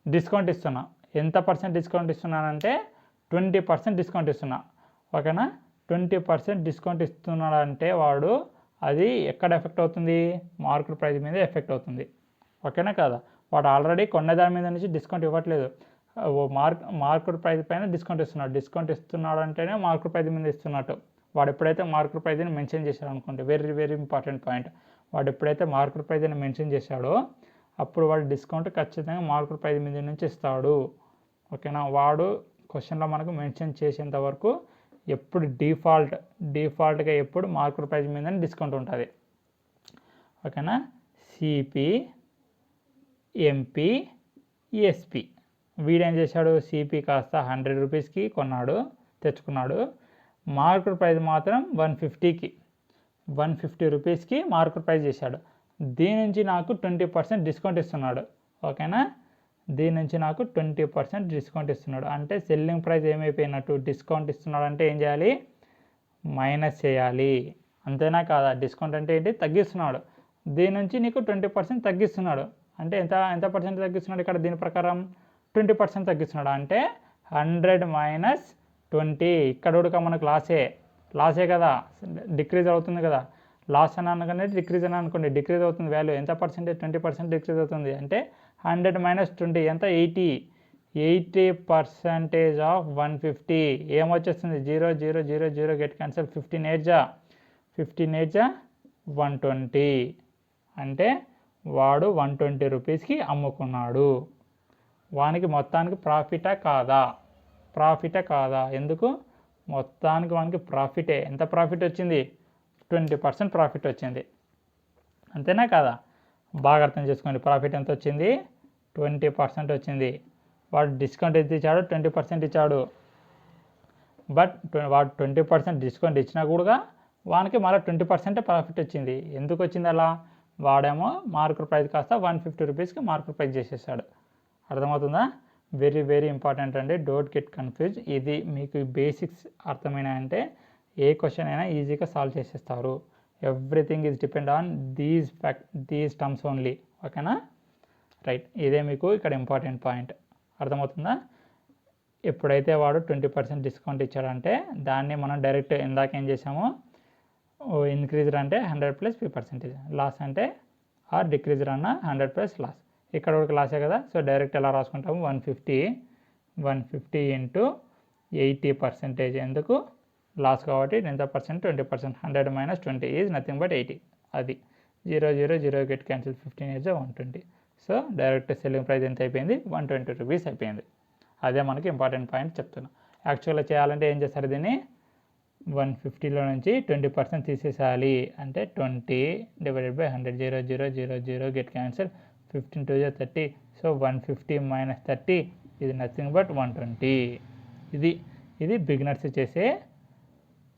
డిస్కౌంట్ ఇస్తున్నా. ఎంత % డిస్కౌంట్ ఇస్తున్నానంటే 20% డిస్కౌంట్ ఇస్తున్నా. ఓకేనా? 20% డిస్కౌంట్ ఇస్తున్నాడంటే వాడు అది ఎక్కడ ఎఫెక్ట్ అవుతుంది, మార్కెట్ ప్రైస్ మీద ఎఫెక్ట్ అవుతుంది. ఓకేనా కదా? వాడు ఆల్రెడీ కొన్న దాని మీద నుంచి డిస్కౌంట్ ఇవ్వట్లేదు, మార్కెట్ ప్రైస్ పైన డిస్కౌంట్ ఇస్తున్నాడు. డిస్కౌంట్ ఇస్తున్నాడు అంటేనే మార్కెట్ ప్రైస్ మీద ఇస్తున్నట్టు. వాడు ఎప్పుడైతే మార్కెట్ ప్రైస్ని మెన్షన్ చేశాడు అనుకోండి, వెరీ వెరీ ఇంపార్టెంట్ పాయింట్, వాడు ఎప్పుడైతే మార్కెట్ ప్రైస్ని మెన్షన్ చేశాడో అప్పుడు వాడు డిస్కౌంట్ ఖచ్చితంగా మార్కెట్ ప్రైస్ మీద నుంచి ఇస్తాడు. ఓకేనా? వాడు క్వశ్చన్లో మనకు మెన్షన్ చేసేంత వరకు ఎప్పుడు డిఫాల్ట్గా ఎప్పుడు మార్కెట్ ప్రైస్ మీద డిస్కౌంట్ ఉంటుంది. ఓకేనా? CP, MP, SP. వీడేం చేశాడు, సిపి కాస్త 100 రూపీస్కి తెచ్చుకున్నాడు. మార్కెట్ ప్రైస్ మాత్రం 150 రూపీస్కి మార్కెట్ ప్రైస్ చేశాడు. దీని నుంచి నాకు 20% డిస్కౌంట్ ఇస్తున్నాడు. ఓకేనా, దీని నుంచి నాకు 20% డిస్కౌంట్ ఇస్తున్నాడు. అంటే సెల్లింగ్ ప్రైస్ ఏమైపోయినట్టు, డిస్కౌంట్ ఇస్తున్నాడు అంటే ఏం చేయాలి, మైనస్ చేయాలి. అంతేనా కాదా? డిస్కౌంట్ అంటే ఏంటి, తగ్గిస్తున్నాడు. దీని నుంచి నీకు 20% తగ్గిస్తున్నాడు. అంటే ఎంత ఎంత పర్సెంట్ తగ్గిస్తున్నాడు ఇక్కడ, దీని ప్రకారం 20% తగ్గిస్తున్నాడు. అంటే 100 మైనస్ 20. ఇక్కడ కూడా మనకు లాసే కదా, డిక్రీజ్ అవుతుంది కదా. లాస్ అని అనగానే డిక్రీజ్ అని అనుకోండి, డిక్రీజ్ అవుతుంది వాల్యూ. ఎంత పర్సెంటేజ్, 20% డిక్రీజ్ అవుతుంది. అంటే 100 మైనస్ 20 ఎంత, 80% ఆఫ్ 150 ఏమొచ్చేస్తుంది, 0 0 0 0 గెట్ క్యాన్సల్. 15 8 120. అంటే వాడు 120 రూపీస్కి అమ్ముకున్నాడు. వానికి మొత్తానికి ప్రాఫిటా కాదా? ఎందుకు, మొత్తానికి వానికి ప్రాఫిటే. ఎంత ప్రాఫిట్ వచ్చింది, 20% ప్రాఫిట్ వచ్చింది. అంతేనా కాదా? బాగా అర్థం చేసుకోండి. ప్రాఫిట్ ఎంత వచ్చింది, 20% వచ్చింది. వాడు డిస్కౌంట్ ఎంత ఇచ్చాడు, 20% ఇచ్చాడు. బట్ వాడు 20% డిస్కౌంట్ ఇచ్చినా కూడా వానికి మళ్ళీ 20% ప్రాఫిట్ వచ్చింది. ఎందుకు వచ్చింది అలా, వాడేమో మార్కెట్ ప్రైస్ కాస్త 150 రూపీస్కి మార్కెట్ ప్రైస్ చేసేసాడు. అర్థమవుతుందా? వెరీ వెరీ ఇంపార్టెంట్ అండి, డోంట్ గెట్ కన్ఫ్యూజ్. ఇది మీకు బేసిక్స్ అర్థమైనాయంటే ఏ క్వశ్చన్ అయినా ఈజీగా సాల్వ్ చేసేస్తారు. Everything is depend on these terms only. ఓకేనా, రైట్. ఇదే మీకు ఇక్కడ ఇంపార్టెంట్ పాయింట్. అర్థమవుతుందా? ఎప్పుడైతే వాడు 20% డిస్కౌంట్ ఇచ్చాడంటే దాన్ని మనం డైరెక్ట్ ఇందాక ఏం చేసాము, ఇంక్రీజర్ అంటే 100 ప్లస్ 5%, లాస్ అంటే ఆర్ డిక్రీజర్ అన్న 100 ప్లస్ లాస్. ఇక్కడ ఒక లాసే కదా, సో డైరెక్ట్ ఎలా రాసుకుంటాము, 150 ఇంటూ 80%. ఎందుకు, లాస్ కాబట్టి ఎంత percent, 20%. 100 minus 20 is nothing but 80. అది 0 0 0 get cancel. 15 8 120. So direct selling price ఎంత అయిపోయింది, 120 రూపీస్ అయిపోయింది. అదే మనకి ఇంపార్టెంట్ పాయింట్ చెప్తున్నా. యాక్చువల్గా చేయాలంటే ఏం చేస్తారు, దీన్ని 150లో నుంచి 20% తీసేసేయాలి. అంటే 20 divided by 100. 0 0 0 0 get cancel. 15 2 30. So 150 minus 30 ఇది నథింగ్ బట్ 120. ఇది బిగినర్స్ చేసే,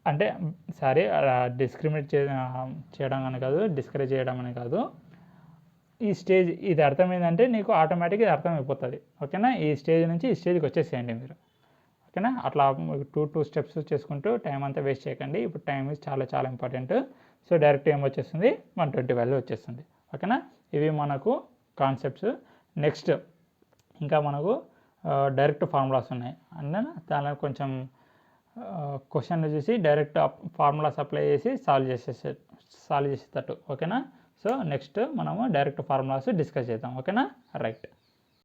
అంటే సారీ డిస్క్రిమినేట్ చేయడం అని కాదు, డిస్కరేజ్ చేయడం అని కాదు. ఈ స్టేజ్ ఇది అర్థమైందంటే నీకు ఆటోమేటిక్గా ఇది అర్థమైపోతుంది. ఓకేనా, ఈ స్టేజ్ నుంచి ఈ స్టేజ్కి వచ్చేసేయండి మీరు. ఓకేనా, అట్లా 2 స్టెప్స్ చేసుకుంటూ టైం అంతా వేస్ట్ చేయకండి. ఇప్పుడు టైం ఇస్ చాలా చాలా ఇంపార్టెంట్. సో డైరెక్ట్ ఏం వచ్చేస్తుంది, 120 వాల్యూ వచ్చేస్తుంది. ఓకేనా, ఇవి మనకు కాన్సెప్ట్స్. నెక్స్ట్ ఇంకా మనకు డైరెక్ట్ ఫార్ములాస్ ఉన్నాయి. అంటే దానిలో కొంచెం క్వశ్చన్ చూసి డైరెక్ట్ ఫార్ములాస్ అప్లై చేసి సాల్వ్ చేసేటట్టు. ఓకేనా, సో నెక్స్ట్ మనము డైరెక్ట్ ఫార్ములాస్ డిస్కస్ చేద్దాం. ఓకేనా, రైట్.